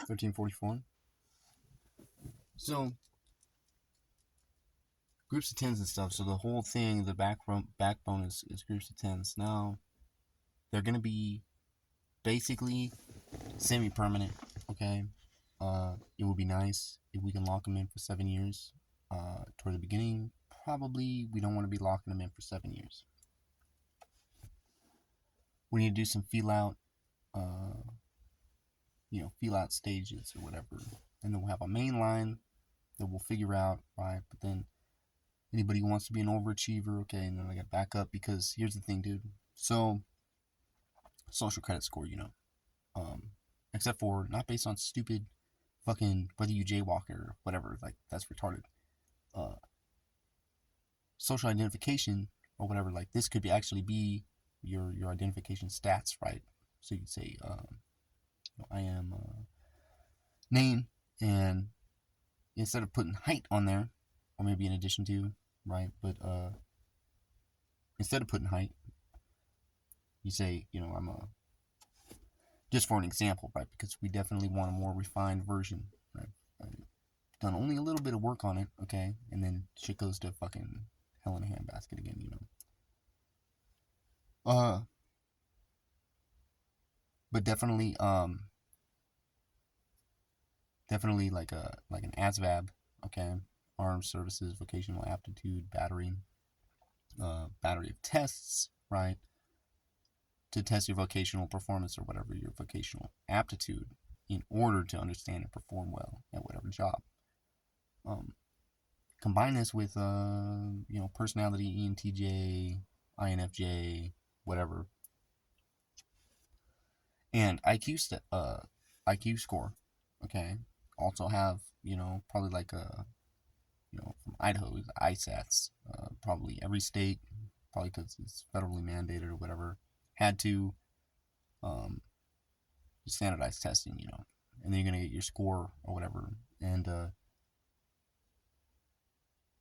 1344. So groups of tens and stuff. So the whole thing, the backbone is groups of tens. Now they're gonna be basically semi-permanent. Okay. It would be nice if we can lock them in for 7 years. Toward the beginning, probably we don't want to be locking them in for 7 years. We need to do some feel out, feel out stages or whatever, and then we'll have a main line that we'll figure out, right? But then anybody who wants to be an overachiever, okay, and then I got back up because here's the thing, dude. So social credit score, except for not based on stupid fucking whether you jaywalk or whatever, like that's retarded. Social identification or whatever, like this could be actually be your identification stats, right? So you'd say, I am name, and instead of putting height on there, or maybe in addition to, right? But instead of putting height, you say, I'm a, just for an example, right? Because we definitely want a more refined version, right? I've done only a little bit of work on it, okay? And then shit goes to fucking hell in a handbasket again, But definitely like an ASVAB, okay? Armed Services Vocational Aptitude Battery, battery of tests, right? To test your vocational performance or whatever, your vocational aptitude in order to understand and perform well at whatever job. Combine this with personality, ENTJ, INFJ, whatever, and IQ score. Okay, also have probably like from Idaho, ISATs. Probably every state, probably because it's federally mandated or whatever, had to standardized testing, and then you're gonna get your score or whatever, and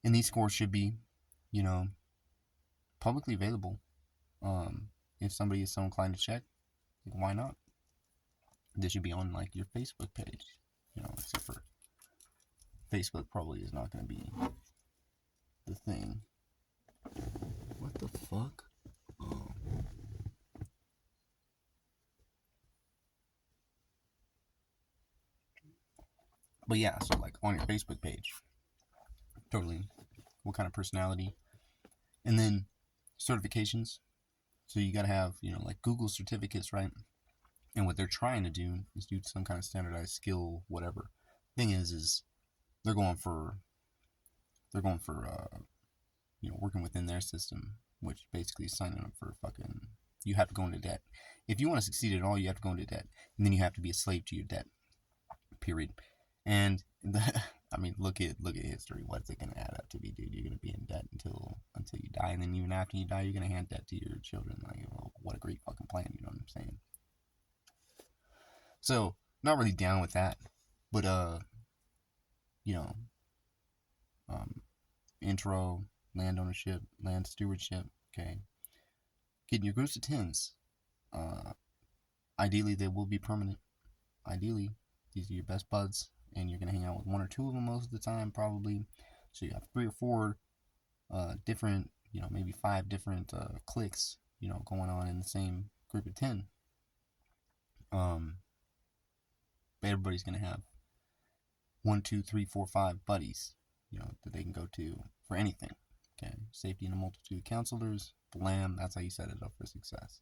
these scores should be, you know, publicly available. If somebody is so inclined to check, like, why not? This should be on like your Facebook page, except for Facebook probably is not gonna be the thing. What the fuck? Oh. But yeah, so like on your Facebook page, totally. What kind of personality? And then certifications. So you gotta have, like Google certificates, right? And what they're trying to do is do some kind of standardized skill, whatever. Thing is they're going for working within their system, which basically is signing up for fucking. You have to go into debt. If you want to succeed at all, you have to go into debt, and then you have to be a slave to your debt. Period. And I mean, look at history. What's it gonna add up to be, dude? You're gonna be in debt until you die, and then even after you die, you're gonna hand debt to your children. Like, well, what a great fucking plan. You know what I'm saying? So, not really down with that, but you know, um, intro, land ownership, land stewardship. Okay, getting your groups of tens. Uh, Ideally, they will be permanent. Ideally, these are your best buds, and you're gonna hang out with one or two of them most of the time, probably. So you have 3 or 4 different, maybe 5 different cliques, going on in the same group of 10. But everybody's gonna have 1, 2, 3, 4, 5 buddies, that they can go to for anything. Okay, safety in a multitude of counselors. Blam, that's how you set it up for success.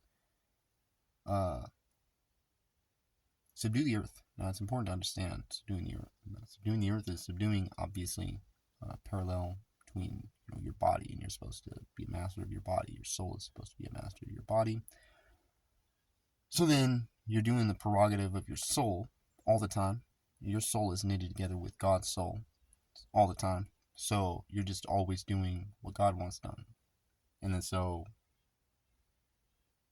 Subdue the earth. Now, it's important to understand subduing the earth. Subduing the earth is subduing, obviously, parallel between your body, and you're supposed to be a master of your body. Your soul is supposed to be a master of your body. So then you're doing the prerogative of your soul all the time. Your soul is knitted together with God's soul all the time. So you're just always doing what God wants done. And then so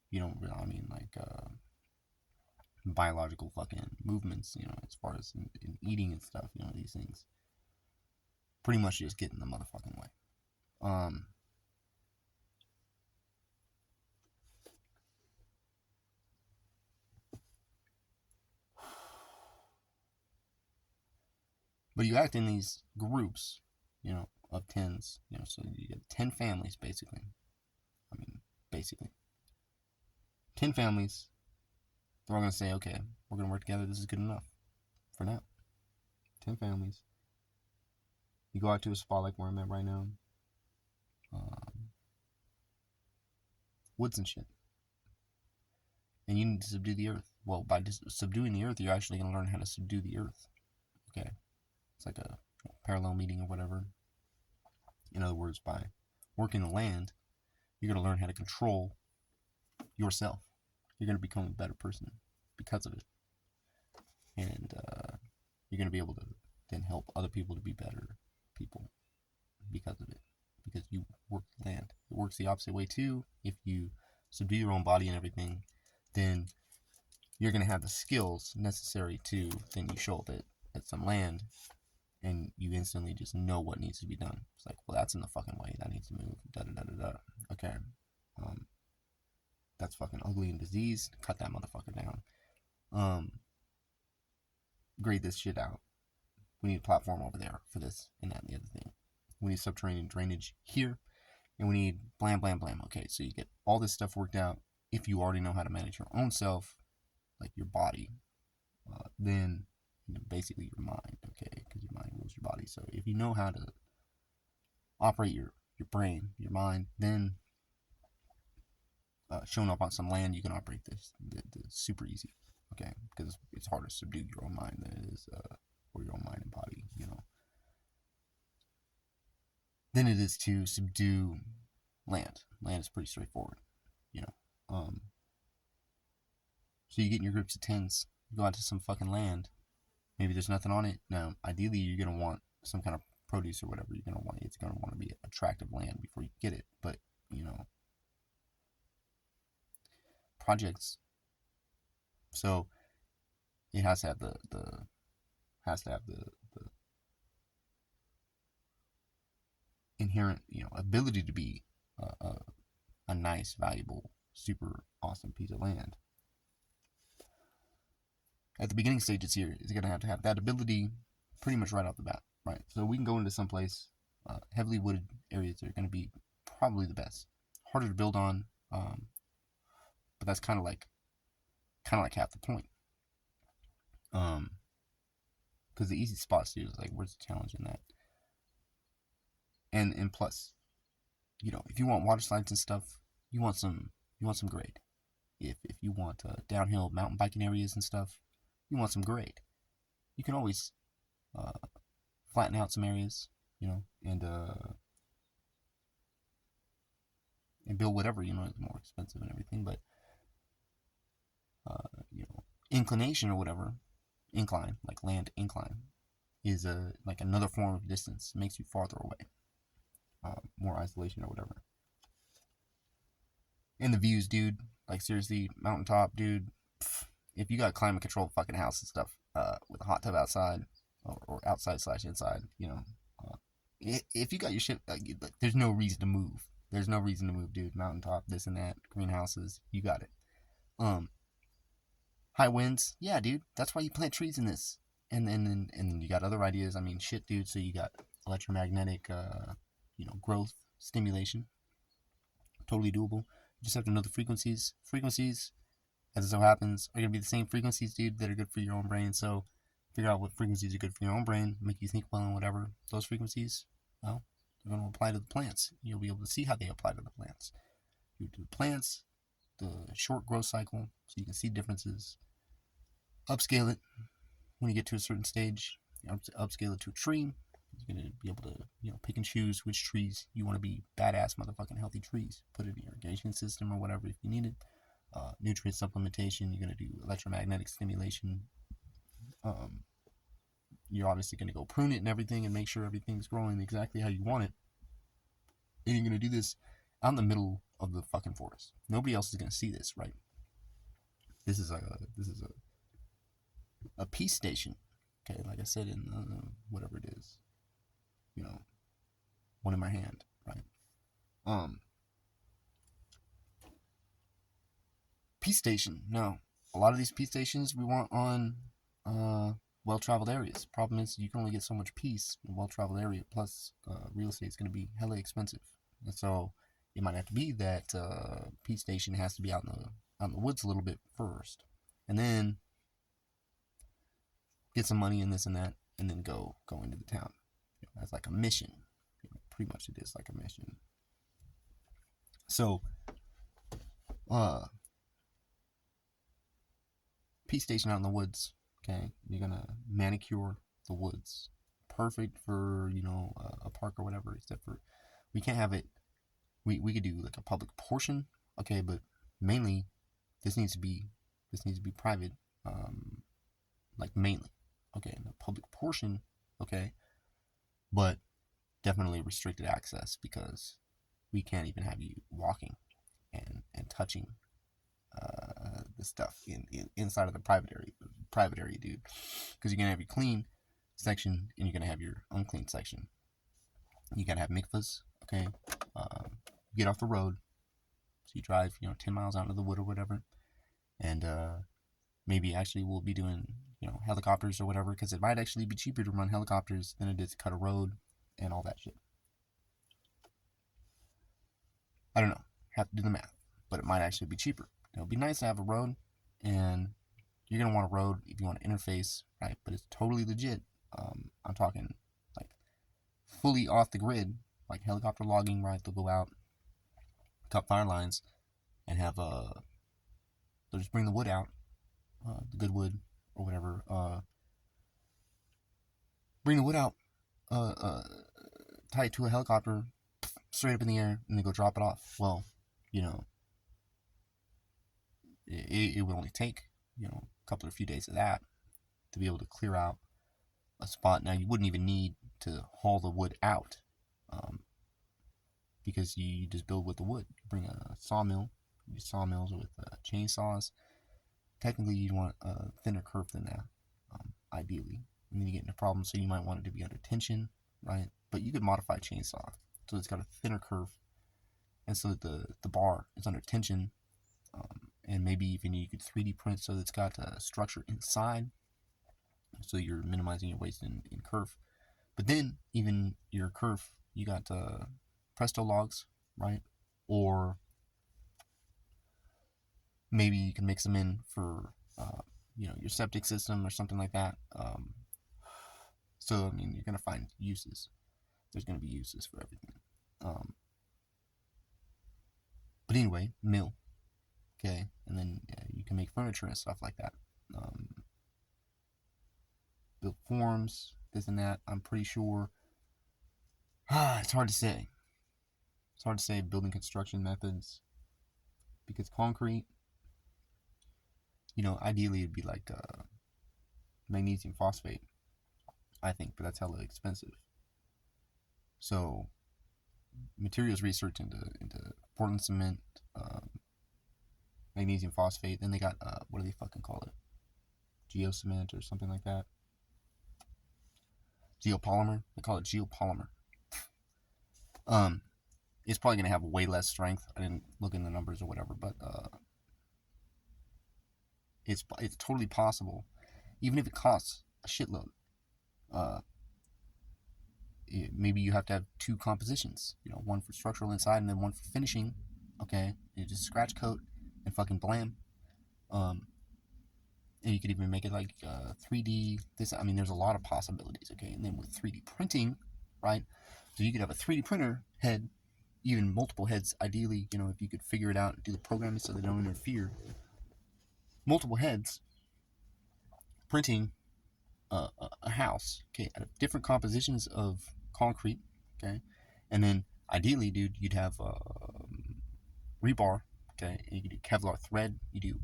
you don't really, like biological fucking movements, as far as in eating and stuff, these things pretty much just get in the motherfucking way. But you act in these groups, of tens. So you get 10 families basically. I mean, basically 10 families. They're all gonna say, okay, we're gonna work together. This is good enough for now. 10 families. You go out to a spot like where I'm at right now, woods and shit, and you need to subdue the earth. Well, by subduing the earth, you're actually gonna learn how to subdue the earth. Okay, it's like a parallel meeting or whatever. In other words, by working the land, you're gonna learn how to control yourself. You're gonna become a better person because of it, and you're gonna be able to then help other people to be better people because of it. Because you work the land. It works the opposite way too. If you subdue your own body and everything, then you're gonna have the skills necessary to then you show up at some land and you instantly just know what needs to be done. It's like, well, that's in the fucking way. That needs to move. Da da da da da. Okay. That's fucking ugly and diseased. Cut that motherfucker down. Grade this shit out. We need a platform over there for this and that and the other thing. We need subterranean drainage here. And we need blam, blam, blam. Okay, so you get all this stuff worked out. If you already know how to manage your own self, like your body, then basically your mind, okay? Because your mind rules your body. So if you know how to operate your brain, your mind, then showing up on some land, you can operate this super easy, okay? Because it's harder to subdue your own mind than it is or your own mind and body, than it is to subdue land. Land is pretty straightforward, So you get in your groups of tens, you go out to some fucking land. Maybe there's nothing on it. Now, ideally, you're gonna want some kind of produce or whatever. It's gonna want to be attractive land before you get it. But projects. So it has to have the inherent ability to be a nice, valuable, super awesome piece of land. At the beginning stages here, it's going to have that ability pretty much right off the bat, right? So we can go into some place, heavily wooded areas are going to be probably the best. Harder to build on, but that's kind of like half the point. Because the easy spots, dude, is like, where's the challenge in that? And plus, if you want water slides and stuff, you want some grade. If you want downhill mountain biking areas and stuff, you want some grade. You can always flatten out some areas, and build whatever, it's more expensive and everything, but inclination or whatever, incline, like land incline, is like another form of distance. It makes you farther away, more isolation or whatever. And the views, dude, like seriously, mountaintop, dude. If you got climate control fucking house and stuff, with a hot tub outside or outside/inside, if you got your shit, there's no reason to move. There's no reason to move, dude. Mountaintop, this and that, greenhouses, you got it. High winds, yeah, dude. That's why you plant trees in this. And then you got other ideas. I mean, shit, dude. So you got electromagnetic, growth stimulation. Totally doable. You just have to know the frequencies. Frequencies, as it so happens, are gonna be the same frequencies, dude, that are good for your own brain. So figure out what frequencies are good for your own brain, make you think well and whatever. Those frequencies, well, they're going to apply to the plants. You'll be able to see how they apply to the plants. You do the plants, the short growth cycle, so you can see differences. Upscale it when you get to a certain stage. Upscale it to a tree. You're going to be able to, pick and choose which trees you want to be badass motherfucking healthy trees. Put it in your irrigation system or whatever if you need it. Nutrient supplementation. You're going to do electromagnetic stimulation. You're obviously going to go prune it and everything and make sure everything's growing exactly how you want it. And you're going to do this out in the middle of the fucking forest. Nobody else is going to see this, right? This is a peace station. Okay, like I said in whatever it is, one in my hand, right? Peace station. No, a lot of these peace stations we want on well-traveled areas. Problem is, you can only get so much peace in a well-traveled area. Plus, real estate is going to be hella expensive, and so it might have to be that peace station has to be out in the woods a little bit first, and then get some money and this and that, and then go into the town. As like a mission. Pretty much, it is like a mission. So, peace station out in the woods. Okay, you're gonna manicure the woods, perfect for a park or whatever. Except for we can't have it. We could do like a public portion. Okay, but mainly this needs to be private. Like mainly. Okay, and the public portion. Okay, but definitely restricted access because we can't even have you walking and touching the stuff inside of the private area, dude. Because you're gonna have your clean section and you're gonna have your unclean section. You gotta have mikvahs, okay? Get off the road, so you drive 10 miles out into the wood or whatever, and maybe actually we'll be doing helicopters or whatever, because it might actually be cheaper to run helicopters than it is to cut a road and all that shit. I don't know, have to do the math, but it might actually be cheaper. It'll be nice to have a road, and you're gonna want a road if you want to interface, right? But it's totally legit. I'm talking like fully off the grid, like helicopter logging, right? They'll go out, cut fire lines, and have they'll just bring the wood out, the good wood or whatever. Bring the wood out, tie it to a helicopter, straight up in the air, and then go drop it off. Well, it would only take a few days of that to be able to clear out a spot. Now you wouldn't even need to haul the wood out, because you just build with the wood. You bring a sawmill, you use sawmills with chainsaws. Technically, you'd want a thinner kerf than that, ideally. And then you get into problems, so you might want it to be under tension, right? But you could modify chainsaw so it's got a thinner kerf, and so that the bar is under tension, and maybe even you could 3D print so that it's got a structure inside, so you're minimizing your waste in kerf. But then even your kerf, you got Presto logs, right? Or maybe you can mix them in for your septic system or something like that. So I mean, you're gonna find uses. There's gonna be uses for everything. But anyway, mill. Okay, and then you can make furniture and stuff like that. Build forms, this and that. I'm pretty sure. It's hard to say. It's hard to say building construction methods, because concrete, ideally it'd be like magnesium phosphate, I think, but that's hella expensive. So materials research into Portland cement, magnesium phosphate. Then they got what do they fucking call it? Geocement or something like that. Geopolymer. They call it geopolymer. It's probably gonna have way less strength. I didn't look in the numbers or whatever, but it's totally possible, even if it costs a shitload. Maybe you have to have two compositions, one for structural inside and then one for finishing. Okay, you just scratch coat and fucking blam. And you could even make it like 3D. I mean, there's a lot of possibilities. Okay, and then with 3D printing, right? So you could have a 3D printer head, even multiple heads. Ideally, if you could figure it out and do the programming so they don't interfere. Multiple heads printing a house, okay, out of different compositions of concrete, okay, and then ideally, dude, you'd have rebar, okay, and you could do Kevlar thread, you do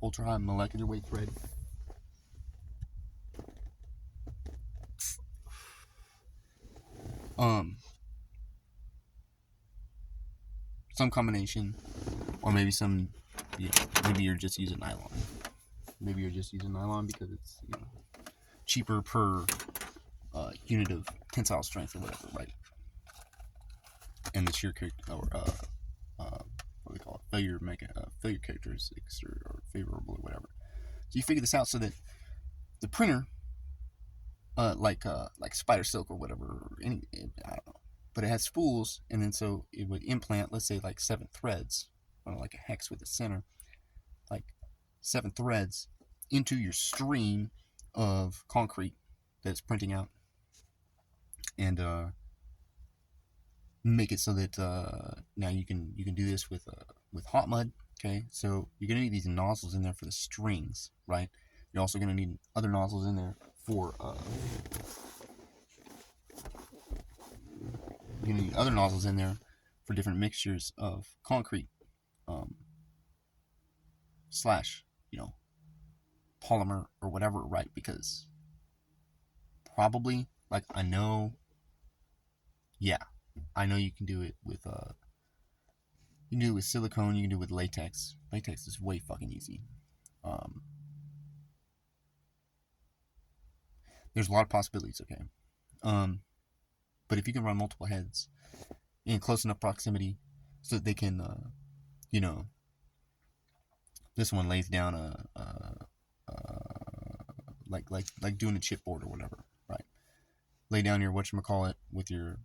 ultra high molecular weight thread. Some combination, or maybe maybe you're just using nylon. Maybe you're just using nylon because it's cheaper per unit of tensile strength or whatever, right? And the shear character, or what do they call it, failure characteristics or favorable or whatever. So you figure this out so that the printer like spider silk or whatever, or any, I don't know. But it had spools, and then so it would implant, let's say, like 7 threads, or like a hex with a center, like 7 threads into your stream of concrete that's printing out, and make it so that now you can do this with hot mud. Okay, so you're gonna need these nozzles in there for the strings, right? You're also gonna need other nozzles in there for you're gonna need other nozzles in there for different mixtures of concrete, um, slash, polymer or whatever, right? Because probably, like, yeah, I know you can do it with you can do it with silicone, you can do it with latex. Latex is way fucking easy. Um, there's a lot of possibilities, okay? Um, but if you can run multiple heads in close enough proximity so that they can, you know, this one lays down like doing a chipboard or whatever, right? Lay down your whatchamacallit with your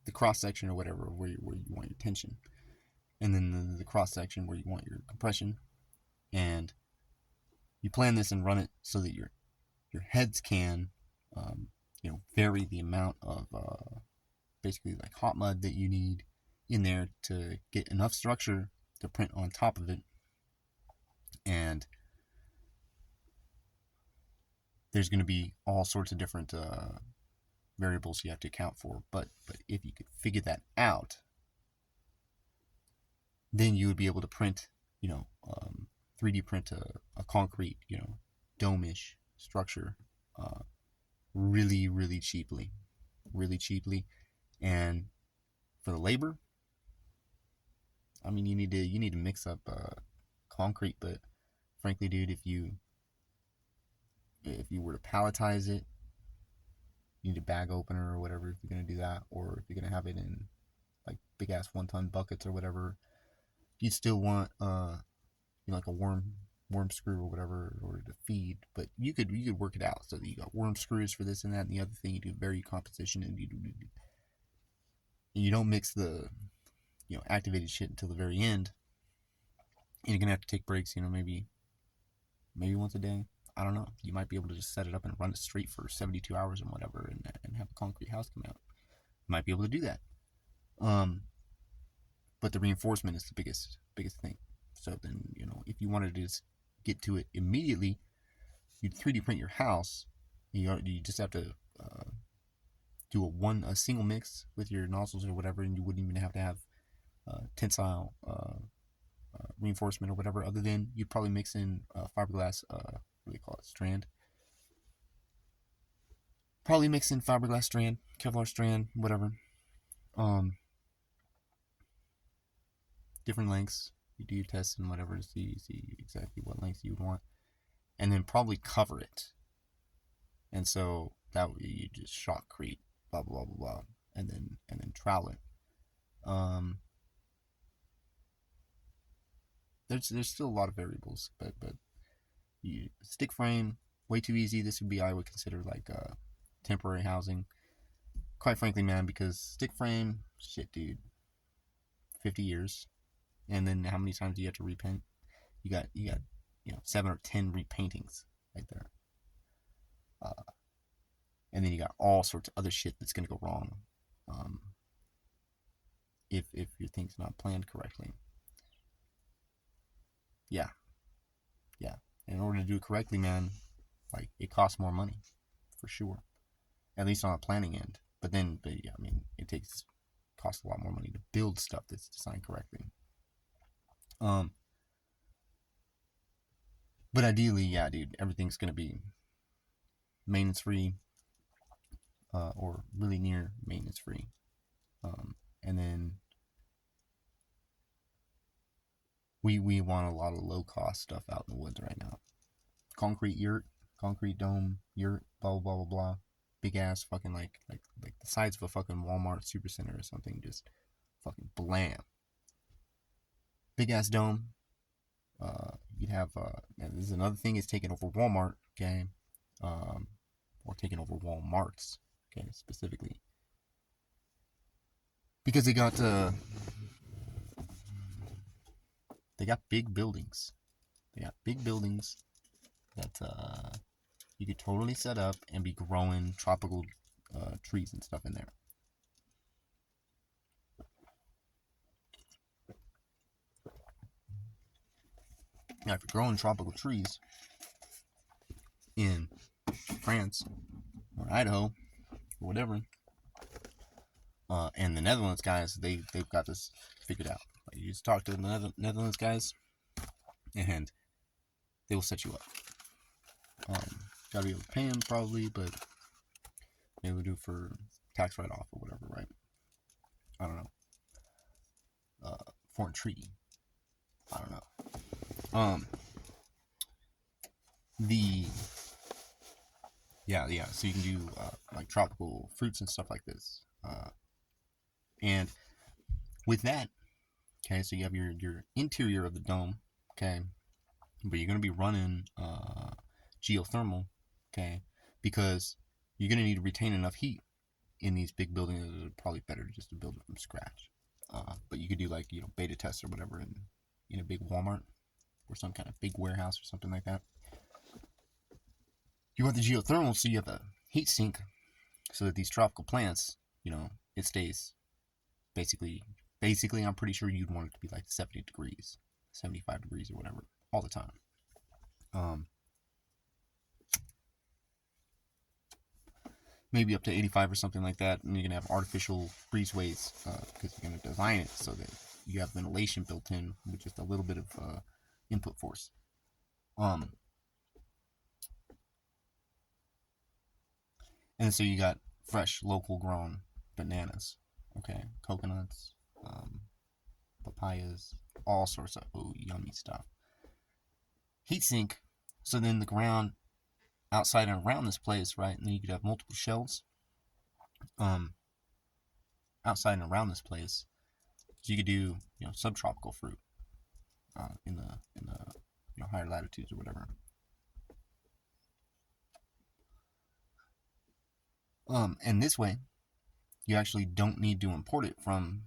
the cross section or whatever where you want your tension, and then the cross section where you want your compression, and you plan this and run it so that your heads can vary the amount of basically like hot mud that you need in there to get enough structure to print on top of it. And there's going to be all sorts of different variables you have to account for, but if you could figure that out, then you would be able to print 3D print a concrete dome-ish structure really cheaply, and for the labor, I mean, you need to mix up concrete, but frankly, dude, if you were to palletize it, you need a bag opener or whatever if you're gonna do that, or if you're gonna have it in like big ass 1-ton buckets or whatever, you'd still want like a worm screw or whatever in order to feed. But you could work it out so that you got worm screws for this and that and the other thing. You do vary composition, and you don't mix the activated shit until the very end. And you're gonna have to take breaks, maybe once a day. I don't know. You might be able to just set it up and run it straight for 72 hours and whatever, and have a concrete house come out. You might be able to do that. But the reinforcement is the biggest thing. So then, if you wanted to just get to it immediately, you'd 3D print your house. You just have to do a single mix with your nozzles or whatever, and you wouldn't even have to have tensile reinforcement or whatever. Other than you'd probably mix in fiberglass. What do they call it? Strand. Probably mix in fiberglass strand, Kevlar strand, whatever. Different lengths. You do your tests and whatever to see exactly what length you would want, and then probably cover it. And so that way you just shotcrete, blah blah blah blah, and then trowel it. There's still a lot of variables, but stick frame, way too easy. This would be, I would consider, like temporary housing. Quite frankly, man, because stick frame, shit, dude, 50 years. And then how many times do you have to repaint? You got 7 or 10 repaintings right there. And then you got all sorts of other shit that's gonna go wrong if your thing's not planned correctly. Yeah. In order to do it correctly, man, like, it costs more money, for sure. At least on a planning end. But yeah, I mean, it costs a lot more money to build stuff that's designed correctly. But ideally, yeah, dude, everything's gonna be maintenance free, or really near maintenance free. And then we want a lot of low cost stuff out in the woods right now. Concrete yurt, concrete dome yurt, blah blah blah blah. Big ass fucking like the size of a fucking Walmart Supercenter or something, just fucking blam. Big ass dome, You'd have and this is another thing is taking over Walmart, okay, or taking over Walmarts, okay, specifically because they got big buildings. They got big buildings that you could totally set up and be growing tropical trees and stuff in there. Now, if you're growing tropical trees in France or Idaho or whatever, and the Netherlands guys, they've got this figured out. Like, you just talk to the Netherlands guys, and they will set you up. Gotta be able to pay them probably, but they would do for tax write-off or whatever, right? I don't know. Foreign treaty. I don't know. Yeah. So you can do like tropical fruits and stuff like this. And with that, okay, so you have your interior of the dome, okay, but you're gonna be running geothermal, okay, because you're gonna need to retain enough heat in these big buildings. It's probably better just to build it from scratch. But you could do like beta tests or whatever in a big Walmart or some kind of big warehouse or something like that. You want the geothermal so you have a heat sink so that these tropical plants, it stays basically. I'm pretty sure you'd want it to be like 70 degrees, 75 degrees or whatever all the time. Maybe up to 85 or something like that, and you're gonna have artificial breezeways because you're gonna design it so that you have ventilation built in with just a little bit of input force. And so you got fresh, local grown bananas, okay, coconuts, papayas, all sorts of yummy stuff. Heat sink, so then the ground outside and around this place, right? And then you could have multiple shelves outside and around this place. So you could do subtropical fruit in the higher latitudes or whatever. And this way, you actually don't need to import it from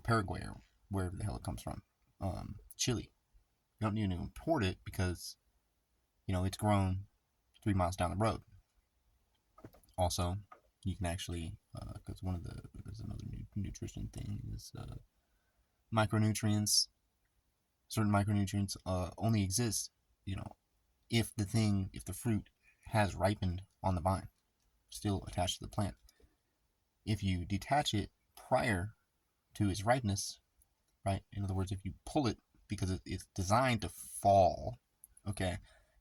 Paraguay or wherever the hell it comes from, Chile. You don't need to import it because it's grown 3 miles down the road. Also, you can actually because there's another nutrition thing is micronutrients. Certain micronutrients only exist if the fruit has ripened on the vine, still attached to the plant. If you detach it prior to its ripeness, right? In other words, if you pull it because it's designed to fall, okay,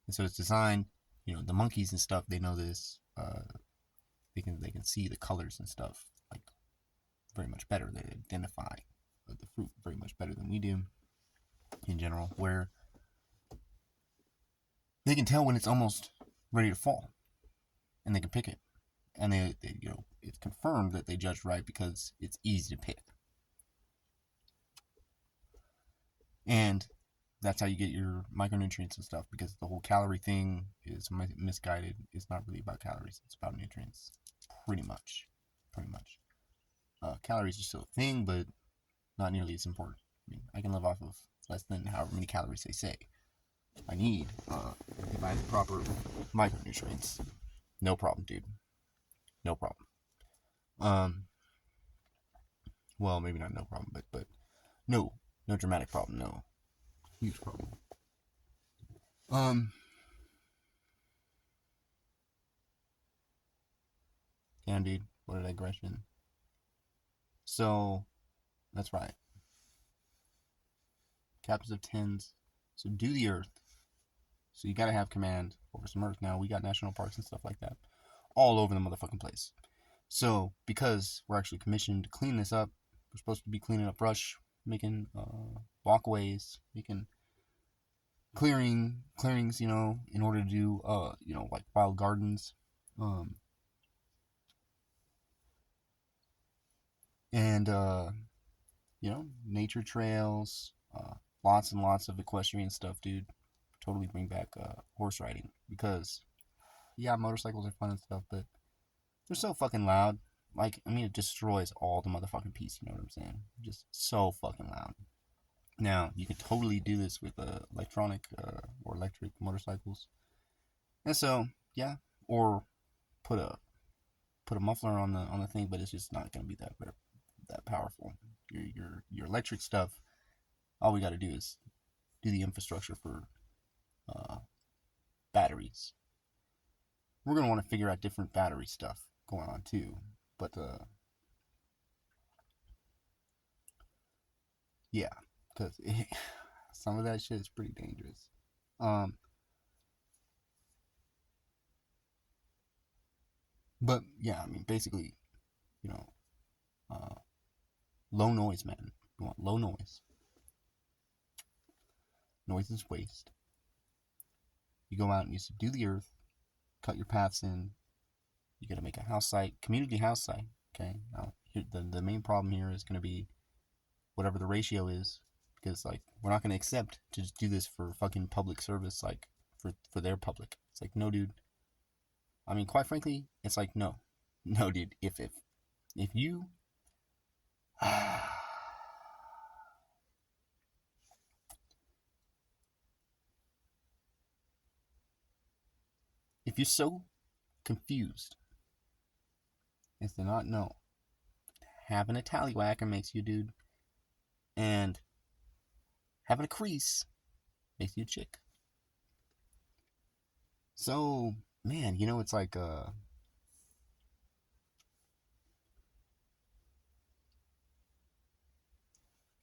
and so it's designed. The monkeys and stuff, they know this. They can see the colors and stuff like very much better. They identify the fruit very much better than we do in general, where they can tell when it's almost ready to fall, and they can pick it, and they it's confirmed that they judged right because it's easy to pick, and that's how you get your micronutrients and stuff, because the whole calorie thing is misguided. It's not really about calories, it's about nutrients, pretty much. Calories are still a thing, but not nearly as important. I mean, I can live off of less than however many calories they say I need if I have the proper micronutrients. No problem, dude. No problem. Well, maybe not no problem, but no dramatic problem. No huge problem. Damn, dude, what a digression. So, that's right. Captains of tens subdue the earth. So you gotta have command over some earth. Now, we got national parks and stuff like that all over the motherfucking place. So, because we're actually commissioned to clean this up, we're supposed to be cleaning up brush, making walkways, making clearings, in order to do, like wild gardens, and nature trails, lots and lots of equestrian stuff, dude. Totally bring back horse riding because yeah, motorcycles are fun and stuff, but they're so fucking loud. Like, I mean, it destroys all the motherfucking peace. You know what I'm saying? Just so fucking loud. Now you can totally do this with electronic or electric motorcycles, and so yeah, or put a muffler on the thing, but it's just not gonna be that powerful. Your electric stuff, all we got to do is do the infrastructure for uh, batteries. We're gonna want to figure out different battery stuff going on too, but yeah, because some of that shit is pretty dangerous. Um, but yeah, I mean, basically, you know, uh, low noise, man. You want low noise. Noise is waste. You go out and you subdue the earth, cut your paths in. You got to make a house site, community house site. Okay. Now, the main problem here is going to be whatever the ratio is, because like we're not going to accept to just do this for fucking public service, like for their public. It's like no, dude. I mean, quite frankly, it's like no, no, dude. If you if you're so confused as to not know, having a tallywhacker makes you a dude, and having a crease makes you a chick. So, man, it's like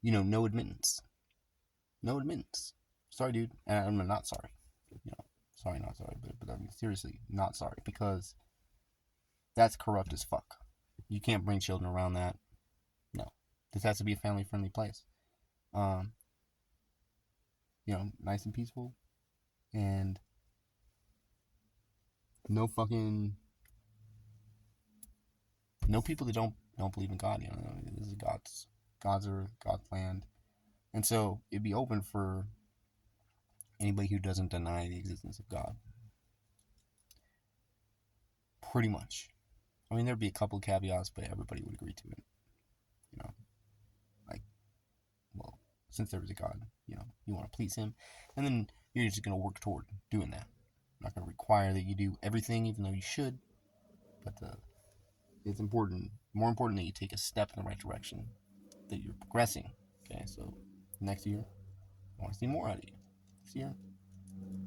no admittance. No admittance. Sorry, dude. And I'm not sorry. Sorry, not sorry, but I mean seriously, not sorry, because that's corrupt as fuck. You can't bring children around that. No. This has to be a family friendly place. Um, nice and peaceful, and no fucking no people that don't believe in God. This is God's earth, God's land, and so it'd be open for anybody who doesn't deny the existence of God. Pretty much. I mean, there'd be a couple of caveats, but everybody would agree to it. You know, like, well, since there is a God, you want to please Him, and then you're just going to work toward doing that. I'm not going to require that you do everything, even though you should, but it's important, more important that you take a step in the right direction, that you're progressing. Okay, so next year, I want to see more out of you. This year,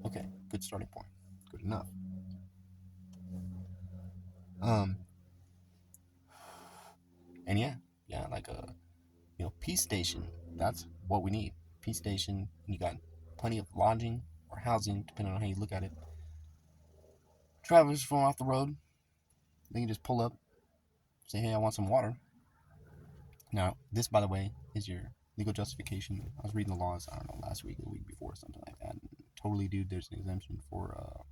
okay, good starting point, good enough. Um, and yeah, like Peace Station. That's what we need. Peace Station. You got plenty of lodging or housing, depending on how you look at it. Travelers from off the road, they can just pull up, say, "Hey, I want some water." Now, this, by the way, is your legal justification. I was reading the laws, I don't know, last week or the week before, something like that. And totally, dude, there's an exemption for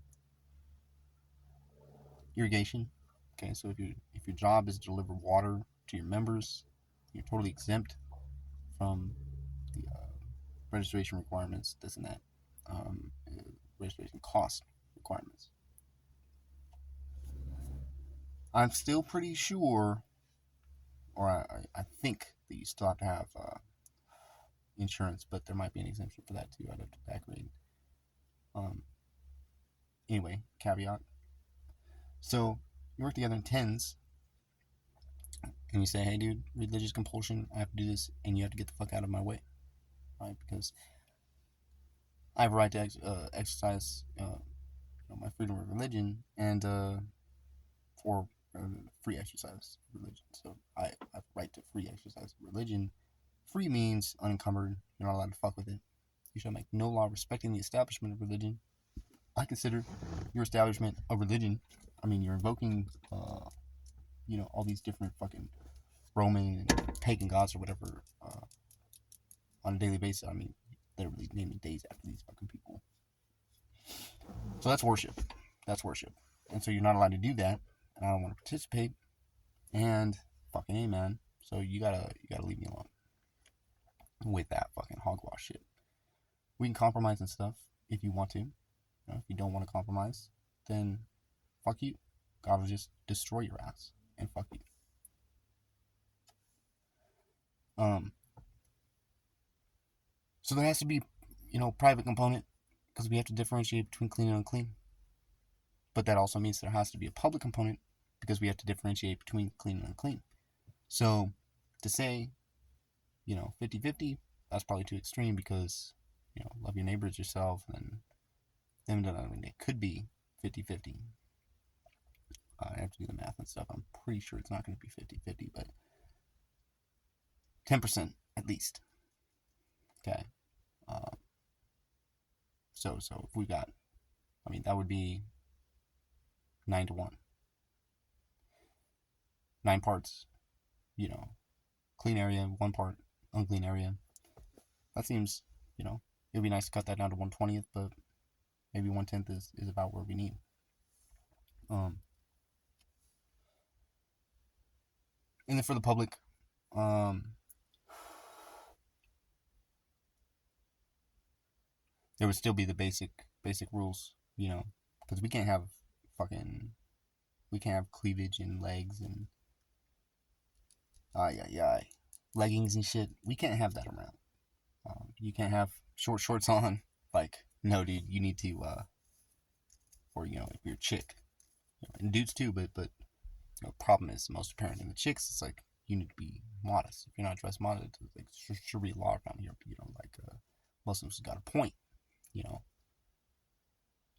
irrigation. Okay, so if your job is to deliver water to your members, you're totally exempt from the registration requirements, this and that, registration cost requirements. I'm still pretty sure, or I think that you still have to have insurance, but there might be an exemption for that too. I'd have to back read. Um, anyway, caveat. So you work together in tens, and you say, "Hey, dude, religious compulsion. I have to do this, and you have to get the fuck out of my way, right? Because I have a right to exercise my freedom of religion, and for free exercise of religion. So I have a right to free exercise of religion. Free means unencumbered. You're not allowed to fuck with it. You shall make no law respecting the establishment of religion. I consider your establishment a religion. I mean, you're invoking, all these different fucking Roman and pagan gods or whatever on a daily basis. I mean, literally naming days after these fucking people. So that's worship. That's worship. And so you're not allowed to do that. And I don't want to participate. And fucking amen. So you gotta leave me alone with that fucking hogwash shit. We can compromise and stuff if you want to. You know, if you don't want to compromise, then fuck you. God will just destroy your ass and fuck you. So there has to be, private component because we have to differentiate between clean and unclean. But that also means there has to be a public component because we have to differentiate between clean and unclean. So to say, 50-50, that's probably too extreme because, love your neighbors yourself, and then it could be 50-50. I have to do the math and stuff. I'm pretty sure it's not going to be 50-50, but 10% at least. Okay. So if we got, that would be 9-1. 9 parts, clean area, 1 part, unclean area. That seems, it would be nice to cut that down to 1/20th, but maybe 1/10 is about where we need. And then for the public, there would still be the basic rules, because we can't have cleavage and legs and leggings and shit. We can't have that around. You can't have short shorts on. Like, no, dude, you need to, or if you're a chick, and dudes too. But problem is most apparent in the chicks. It's like you need to be modest. If you're not dressed modest, it's like should be law around here. Muslims got a point.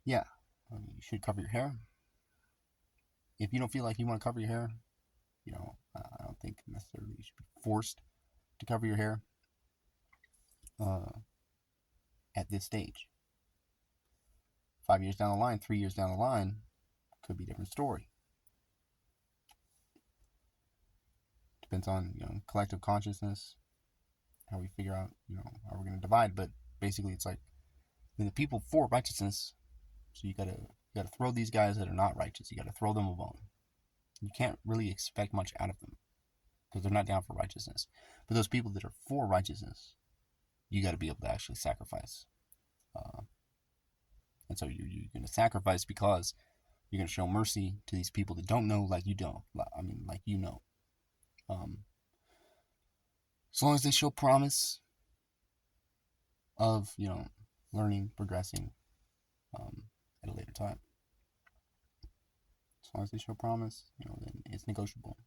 Yeah, you should cover your hair. If you don't feel like you want to cover your hair, I don't think necessarily you should be forced to cover your hair at this stage. 5 years down the line, 3 years down the line, could be a different story. Depends on, collective consciousness, how we figure out, how we're going to divide. But basically, it's like the people for righteousness. So you gotta throw these guys that are not righteous. You gotta throw them a bone. You can't really expect much out of them because they're not down for righteousness. But those people that are for righteousness, you got to be able to actually sacrifice. And so you're going to sacrifice because you're going to show mercy to these people that don't know like you don't. Like you know. As long as they show promise of, learning, progressing at a later time. As long as they show promise, then it's negotiable.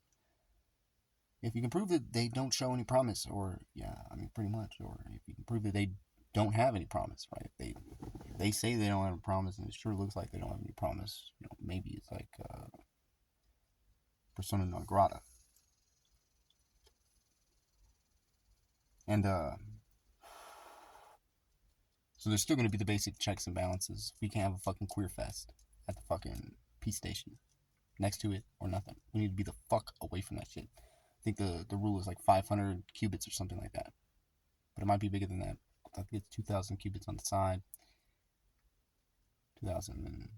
If you can prove that they don't show any promise, pretty much, or if you can prove that they don't have any promise, right? If they say they don't have a promise, and it sure looks like they don't have any promise, maybe it's like persona non grata. And so there's still going to be the basic checks and balances. We can't have a fucking queer fest at the fucking peace station next to it or nothing. We need to be the fuck away from that shit. I think the rule is like 500 cubits or something like that. But it might be bigger than that. I think it's 2,000 cubits on the side. 2,000 and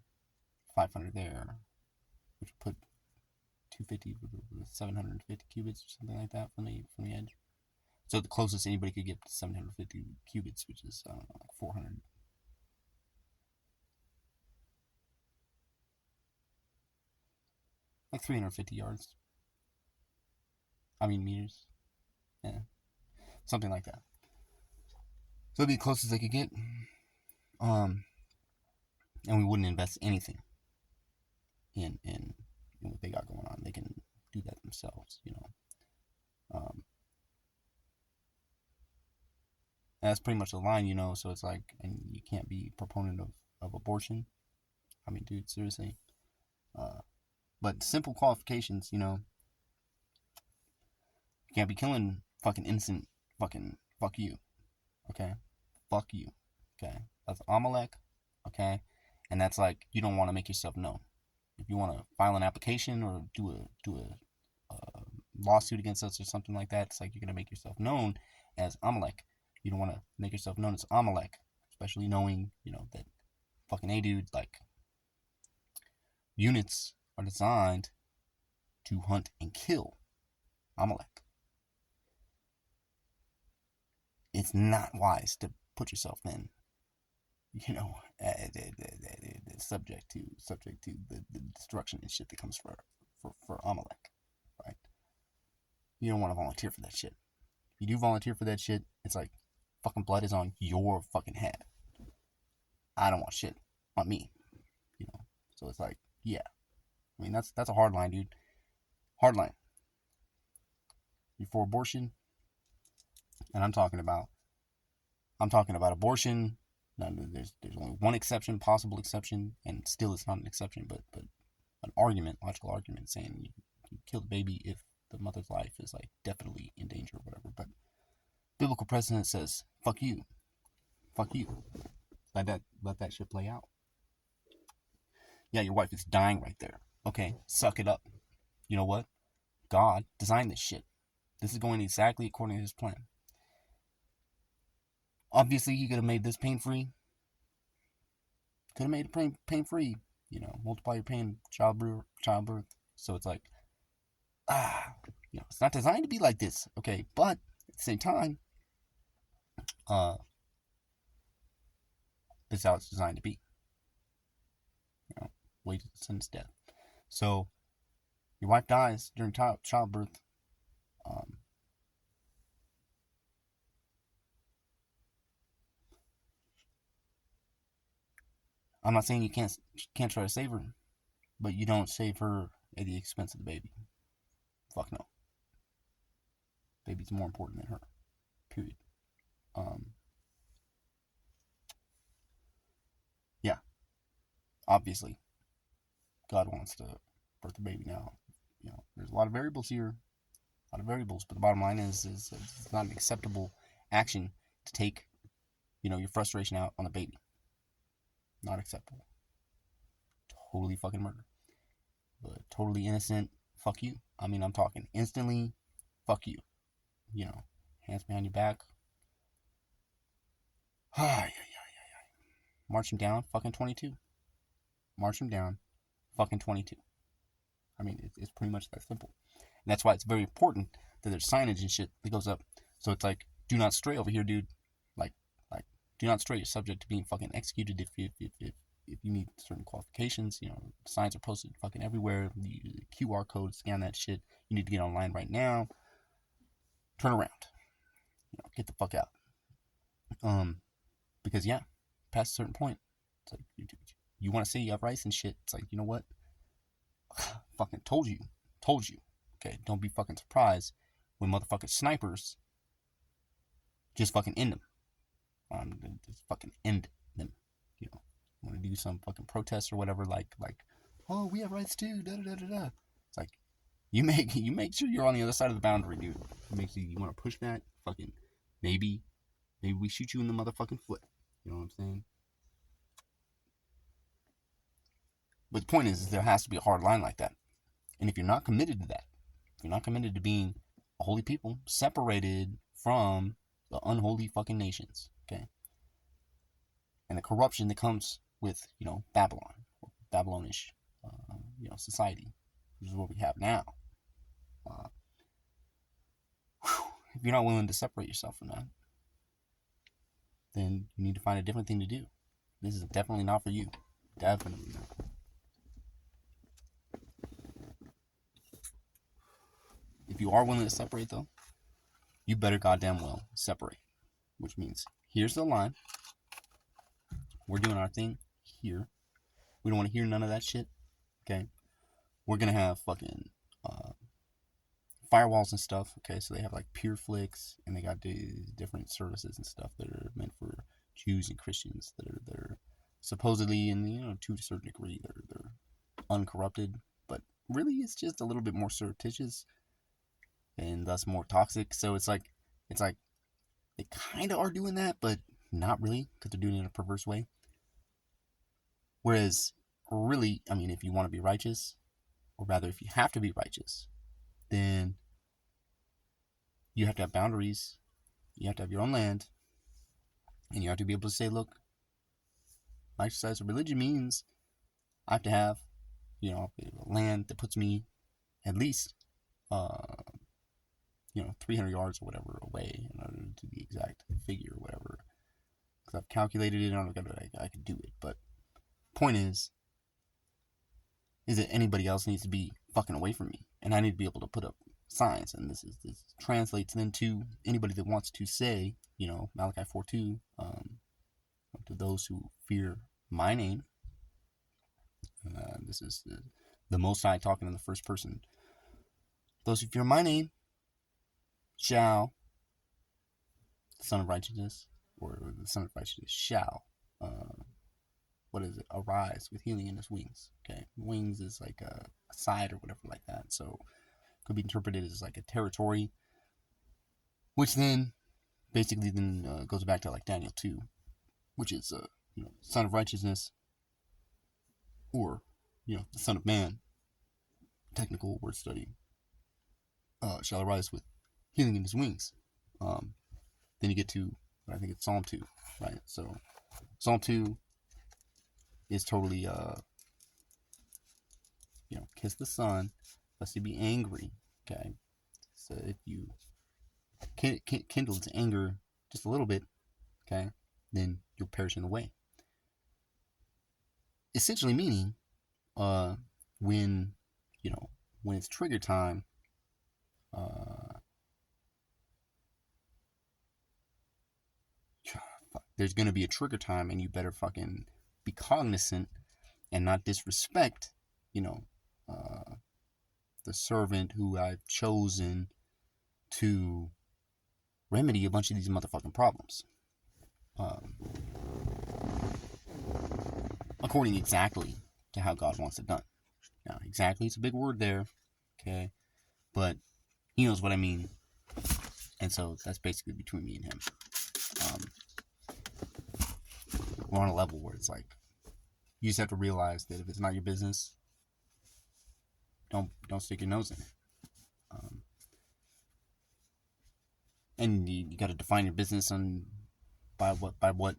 500 there. Which would put 250 with 750 cubits or something like that from the edge. So the closest anybody could get to 750 cubits, which is, like 400. Like 350 yards. Meters. Yeah. Something like that. So it'd be the closest they could get. And we wouldn't invest anything in what they got going on. They can do that themselves, that's pretty much the line, so it's like, and you can't be a proponent of abortion. Dude, seriously. But simple qualifications, you can't be killing fucking innocent fucking fuck you. Okay? Fuck you. Okay? That's Amalek. Okay? And that's like, you don't want to make yourself known. If you want to file an application or do a lawsuit against us or something like that, it's like you're going to make yourself known as Amalek. You don't want to make yourself known as Amalek, especially knowing, that fucking A-dude, like, units are designed to hunt and kill Amalek. It's not wise to put yourself then you know, subject to the destruction and shit that comes for Amalek, right? You don't want to volunteer for that shit. If you do volunteer for that shit, it's like fucking blood is on your fucking head. I don't want shit on me, you know. So it's like, yeah. I mean, that's a hard line, dude. Hard line. You for abortion, and I'm talking about abortion. Now, there's only one exception, possible exception, and still it's not an exception, but an argument, logical argument, saying you kill the baby if the mother's life is like definitely in danger or whatever. But biblical precedent says, fuck you, fuck you. Let that shit play out. Yeah, your wife is dying right there. Okay, suck it up. You know what? God designed this shit. This is going exactly according to his plan. Obviously, he could have made this pain-free. Could have made it pain-free. You know, multiply your pain, childbirth. So it's like, you know, it's not designed to be like this. Okay, but at the same time, this is how it's designed to be. You know, way to sentence death. So your wife dies during childbirth. I'm not saying you can't try to save her, but you don't save her at the expense of the baby. Fuck no. Baby's more important than her. Period. Yeah. Obviously, God wants to birth the baby now. You know, there's a lot of variables here, but the bottom line is it's not an acceptable action to take, you know, your frustration out on the baby. Not acceptable. Totally fucking murder. But totally innocent, fuck you. I mean, I'm talking instantly, fuck you. You know, hands behind your back. March him down, fucking 22. March him down, fucking 22. I mean, it's pretty much that simple. And that's why it's very important that there's signage and shit that goes up. So it's like, do not stray over here, dude. Like, do not stray. You're subject to being fucking executed if you meet certain qualifications. You know, signs are posted fucking everywhere. The QR code, scan that shit. You need to get online right now. Turn around. You know, get the fuck out. Because yeah, past a certain point, it's like you want to say you have rights and shit. It's like, you know what? Fucking told you. Okay, don't be fucking surprised when motherfucking snipers just fucking end them. Just fucking end them. You know, want to do some fucking protest or whatever, like, oh, we have rights too. Da da da da da. It's like you make sure you're on the other side of the boundary, dude. You make sure you want to push that. Fucking maybe we shoot you in the motherfucking foot. You know what I'm saying? But the point is there has to be a hard line like that. And if you're not committed to that, if you're not committed to being a holy people, separated from the unholy fucking nations, okay? And the corruption that comes with, you know, Babylon, Babylonish, you know, society, which is what we have now. If you're not willing to separate yourself from that, then you need to find a different thing to do. This is definitely not for you. Definitely not. If you are willing to separate, though, you better goddamn well separate. Which means, here's the line. We're doing our thing here. We don't want to hear none of that shit. Okay? We're going to have fucking firewalls and stuff. Okay? So they have like PureFlix, and they got these different services and stuff that are meant for Jews and Christians that are supposedly, in, you know, to a certain degree, they're uncorrupted. But really, it's just a little bit more surreptitious and thus more toxic. So it's like they kind of are doing that, but not really, because they're doing it in a perverse way. Whereas, really, I mean, if you want to be righteous, or rather, if you have to be righteous, then you have to have boundaries. You have to have your own land, and you have to be able to say, look, my exercise of religion means I have to have, you know, land that puts me at least, you know, 300 yards or whatever away, in order to the exact figure or whatever. Because I've calculated it, I I could do it. But point is that anybody else needs to be fucking away from me, and I need to be able to put up signs. And this translates into anybody that wants to say, Malachi 4:2, to those who fear my name. This is the Most High talking in the first person. Those who fear my name shall, the Son of Righteousness, or the Son of Righteousness shall, arise with healing in his wings. Okay, wings is like a side or whatever like that. So could be interpreted as like a territory, which then basically goes back to like Daniel 2, which is Son of Righteousness, or the Son of Man, technical word study, shall arise with healing in his wings. Then you get to, I think it's Psalm 2, right? So Psalm 2 is totally, kiss the Son, lest he be angry, okay? So if you kindle its anger just a little bit, okay, then you'll perish in the way. Essentially meaning, when it's trigger time, there's going to be a trigger time, and you better fucking be cognizant and not disrespect, the servant who I've chosen to remedy a bunch of these motherfucking problems. According exactly to how God wants it done. Now, exactly, it's a big word there, okay? But he knows what I mean. And so that's basically between me and him. We're on a level where it's like, you just have to realize that if it's not your business, don't stick your nose in it. And you got to define your business by what God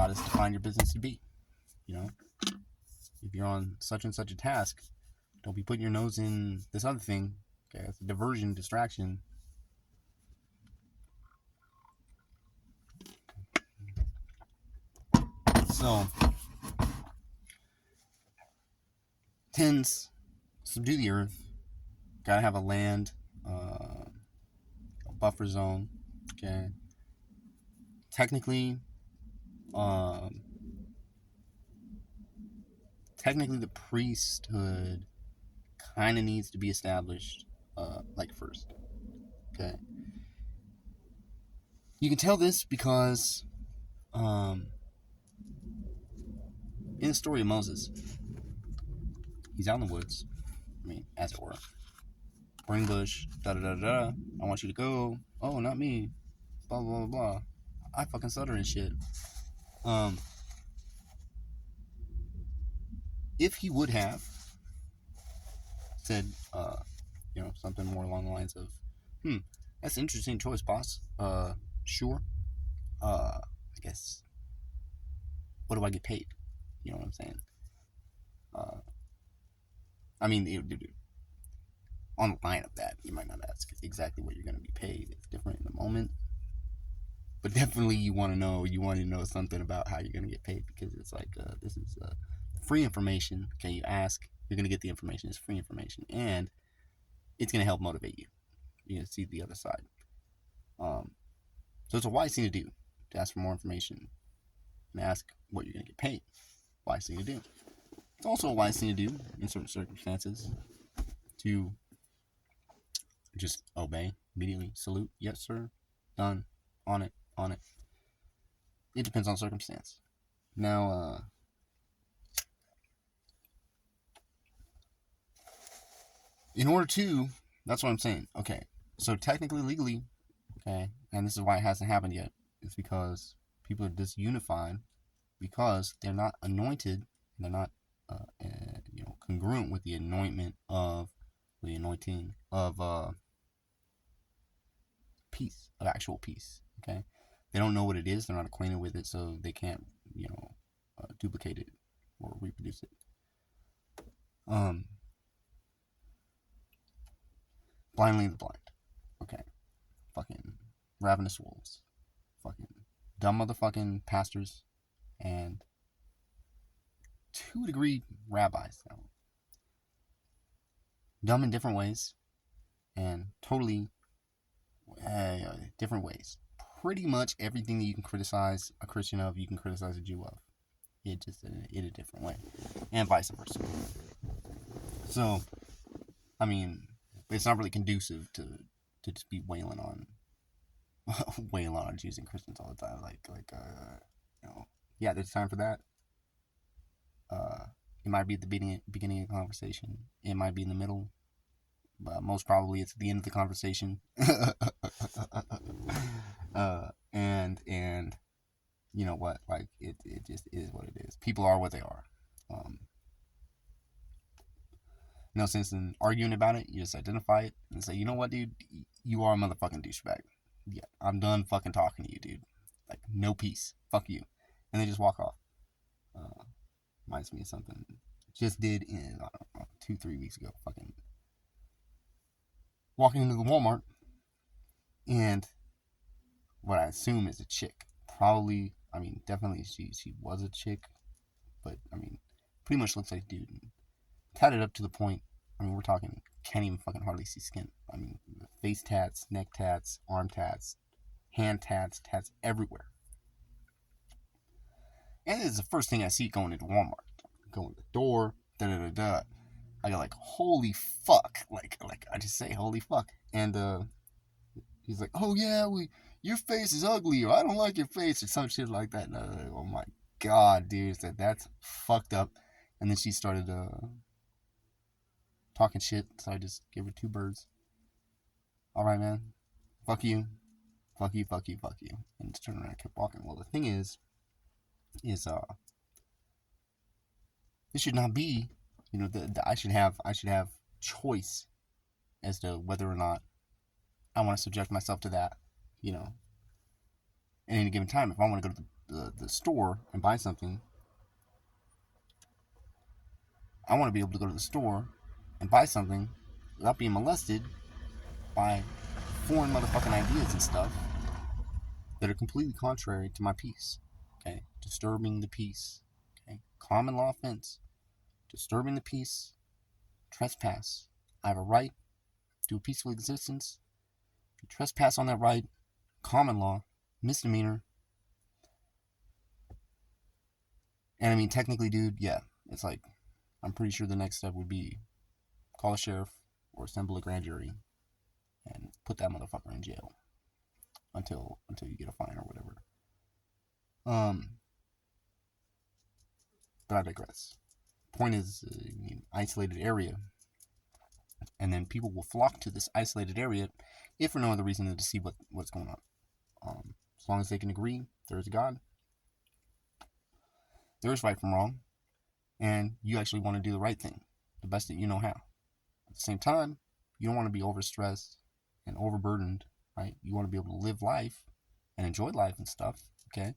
has defined your business to be. If you're on such and such a task, don't be putting your nose in this other thing. Okay, it's a diversion, distraction. So, tens, subdue the earth. Gotta have a land, a buffer zone. Okay. Technically, the priesthood kind of needs to be established, first. Okay. You can tell this because, in the story of Moses, he's out in the woods. I mean, as it were. Burning bush, da-da-da-da. I want you to go. Oh, not me. Blah, blah, blah, blah. I fucking stutter and shit. If he would have said, something more along the lines of, that's an interesting choice, boss. Sure. I guess, what do I get paid? You know what I'm saying? I mean, on the line of that, you might not ask exactly what you're going to be paid. It's different in the moment. But definitely you want to know something about how you're going to get paid, because it's like, this is free information. Okay, you ask, you're going to get the information. It's free information. And it's going to help motivate you. You're going to see the other side. So it's a wise thing to do, to ask for more information and ask what you're going to get paid. Wise thing to do. It's also a wise thing to do in certain circumstances to just obey immediately. Salute. Yes, sir. Done. On it. It depends on circumstance. Now, in order to, that's what I'm saying. Okay, so technically, legally, okay, and this is why it hasn't happened yet, it's because people are disunified, because they're not anointed, they're not, congruent with the anointing of peace, of actual peace. Okay, they don't know what it is, they're not acquainted with it, so they can't, duplicate it or reproduce it. Blindly the blind. Okay. Fucking ravenous wolves. Fucking dumb motherfucking pastors and 2-degree rabbis now. Dumb in different ways, and totally different ways. Pretty much everything that you can criticize a Christian of, you can criticize a Jew of. It just in a different way, and vice versa. So, I mean, it's not really conducive to just be wailing on Jews and Christians all the time. Yeah, there's time for that. It might be at the beginning of the conversation. It might be in the middle. But most probably it's at the end of the conversation. And you know what? Like it just is what it is. People are what they are. No sense in arguing about it. You just identify it and say, you know what, dude, you are a motherfucking douchebag. Yeah, I'm done fucking talking to you, dude. Like, no peace. Fuck you. And then just walk off. Reminds me of something just did in, I don't know, 2-3 weeks ago. Fucking walking into the Walmart, and what I assume is a chick. Probably, I mean, definitely she was a chick, but I mean, pretty much looks like a dude. Tatted up to the point, I mean, we're talking, can't even fucking hardly see skin. I mean, face tats, neck tats, arm tats, hand tats, tats everywhere. And it's the first thing I see going into Walmart. Going to the door, da-da-da-da. I go like, holy fuck. Like I just say, holy fuck. And he's like, oh yeah, your face is ugly, or I don't like your face, or some shit like that. And I was like, oh my god, dude, that's fucked up. And then she started talking shit, so I just gave her 2 birds. Alright, man. Fuck you. Fuck you, fuck you, fuck you. And just turned around and kept walking. Well, the thing is this should not be, you know, I should have choice as to whether or not I want to subject myself to that, you know, at any given time. If I want to go to the store and buy something, I want to be able to go to the store and buy something without being molested by foreign motherfucking ideas and stuff that are completely contrary to my peace. Okay, disturbing the peace. Okay, common law offense, disturbing the peace, trespass. I have a right to a peaceful existence. If you trespass on that right, common law, misdemeanor. And I mean, technically, dude, yeah, it's like, I'm pretty sure the next step would be call a sheriff or assemble a grand jury and put that motherfucker in jail until you get a fine or whatever. But I digress. Point is, isolated area, and then people will flock to this isolated area if for no other reason than to see what's going on. As long as they can agree there is a God, there is right from wrong, and you actually want to do the right thing, the best that you know how. At the same time, you don't want to be overstressed and overburdened, right? You want to be able to live life and enjoy life and stuff, okay?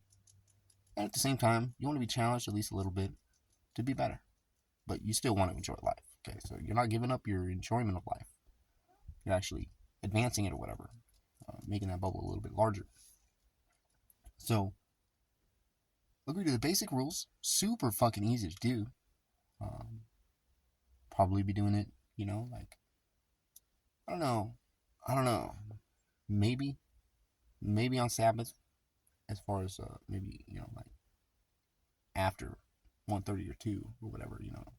And at the same time, you want to be challenged at least a little bit to be better. But you still want to enjoy life, okay? So you're not giving up your enjoyment of life. You're actually advancing it or whatever, making that bubble a little bit larger. So, agree to the basic rules. Super fucking easy to do. Probably be doing it, you know, like, I don't know. Maybe on Sabbath, as far as maybe, you know, like after 1:30 or 2 or whatever, you know,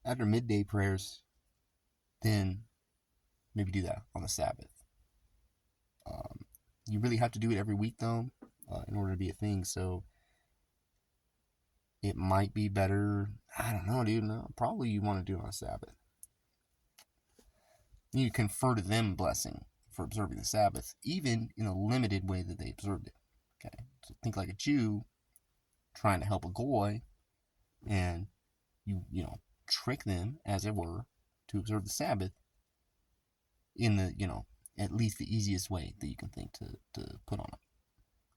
after midday prayers, then maybe do that on the Sabbath. You really have to do it every week though, in order to be a thing. So it might be better. I don't know, dude. No, probably you want to do it on Sabbath. You confer to them blessing for observing the Sabbath, even in a limited way that they observed it. Okay, so think like a Jew trying to help a goy, and you know, trick them, as it were, to observe the Sabbath in the, you know, at least the easiest way that you can think to put on it.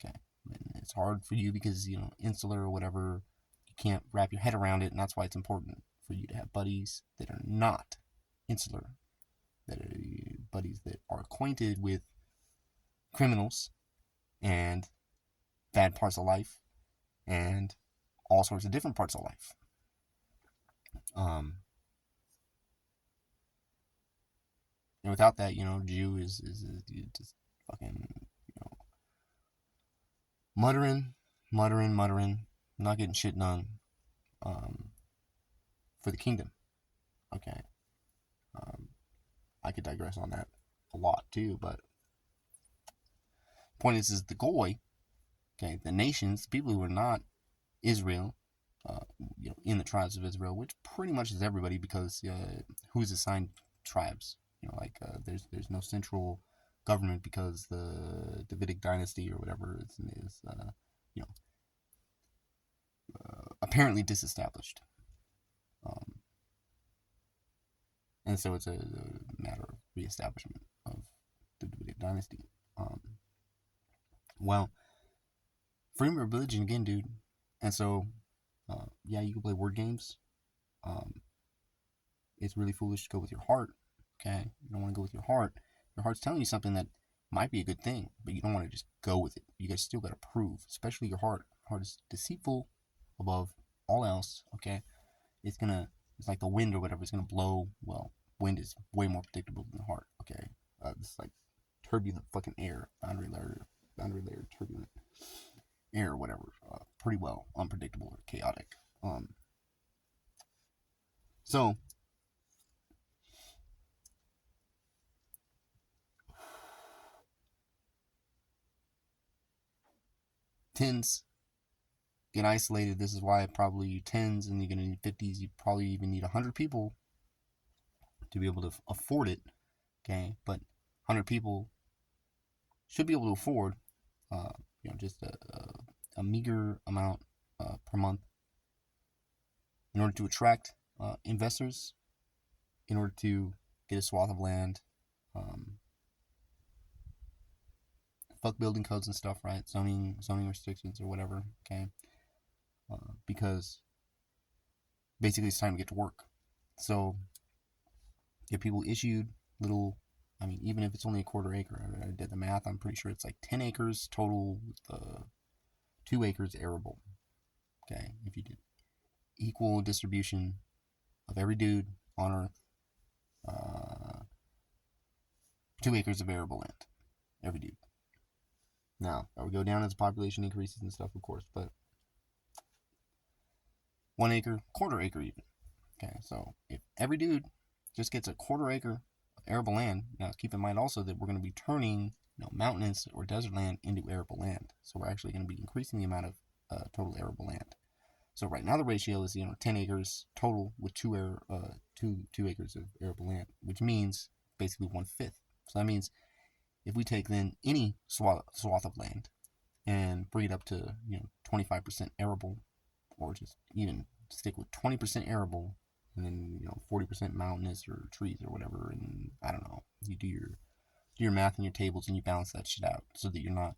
Okay, and it's hard for you because, you know, insular or whatever, you can't wrap your head around it, and that's why it's important for you to have buddies that are not insular, that are buddies that are acquainted with criminals and bad parts of life, and all sorts of different parts of life. And without that, Jew is just fucking, muttering, not getting shit done, for the kingdom. Okay. I could digress on that a lot too, but point is the goy, okay, the nations, people who are not Israel, in the tribes of Israel, which pretty much is everybody, because who's assigned tribes? There's no central government, because the Davidic dynasty or whatever is apparently disestablished, and so it's a matter of reestablishment of the Davidic dynasty. Well, freedom of religion again, dude, and so yeah, you can play word games. It's really foolish to go with your heart. Okay, you don't want to go with your heart. Your heart's telling you something that might be a good thing, but you don't want to just go with it. You guys still got to prove, especially your heart. Heart is deceitful above all else. Okay, it's like the wind or whatever. It's gonna blow. Well, wind is way more predictable than the heart. Okay, this is like turbulent fucking air, boundary layer turbulent air or whatever. Pretty well unpredictable or chaotic. So tens get isolated. This is why probably you tens and you're gonna need 50s. You probably even need 100 people to be able to afford it. Okay, but 100 people should be able to afford, just a meager amount per month in order to attract investors, in order to get a swath of land. Fuck building codes and stuff, right? Zoning restrictions or whatever. Okay, because basically it's time to get to work. So get people issued little. I mean, even if it's only a quarter acre, I did the math. I'm pretty sure it's like 10 acres total, with 2 acres arable. Okay, if you did equal distribution of every dude on Earth, 2 acres of arable land, every dude. Now, that would go down as the population increases and stuff, of course, but 1 acre, quarter acre even. Okay, so if every dude just gets a quarter acre of arable land, now keep in mind also that we're going to be turning mountainous or desert land into arable land. So we're actually going to be increasing the amount of total arable land. So right now the ratio is 10 acres total with 2 acres of arable land, which means basically 1/5. So that means if we take then any swath of land and bring it up to 25% arable, or just even stick with 20% arable, and then 40% mountainous or trees or whatever, and I don't know, you do your math and your tables and you balance that shit out so that you're not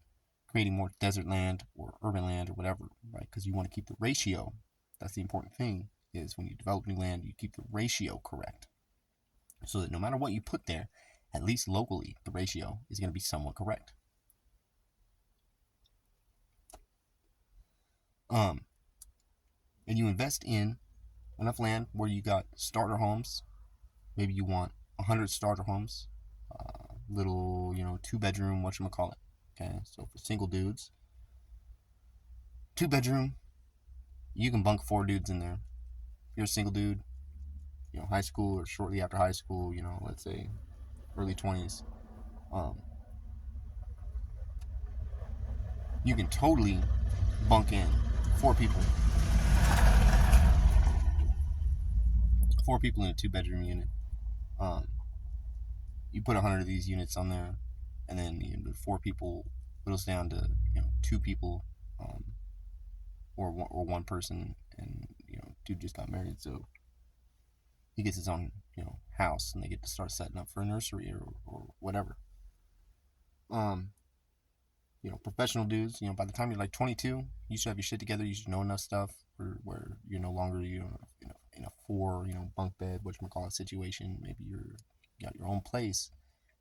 creating more desert land or urban land or whatever, right? Because you want to keep the ratio. That's the important thing, is when you develop new land, you keep the ratio correct, so that no matter what you put there, at least locally, the ratio is going to be somewhat correct. And you invest in enough land where you got starter homes. Maybe you want 100 starter homes, little 2-bedroom, whatchamacallit. Okay, so for single dudes, 2-bedroom, you can bunk 4 dudes in there. If you're a single dude, high school or shortly after high school, let's say early 20s, you can totally bunk in 4 people. 4 people in a 2-bedroom unit. You put 100 of these units on there, and then 4 people whittles down to 2 people, or one person, and dude just got married, so he gets his own house, and they get to start setting up for a nursery or whatever. Professional dudes, by the time you're like 22, you should have your shit together. You should know enough stuff where you're no longer in a 4 bunk bed whatchamacallit situation. Maybe you got your own place.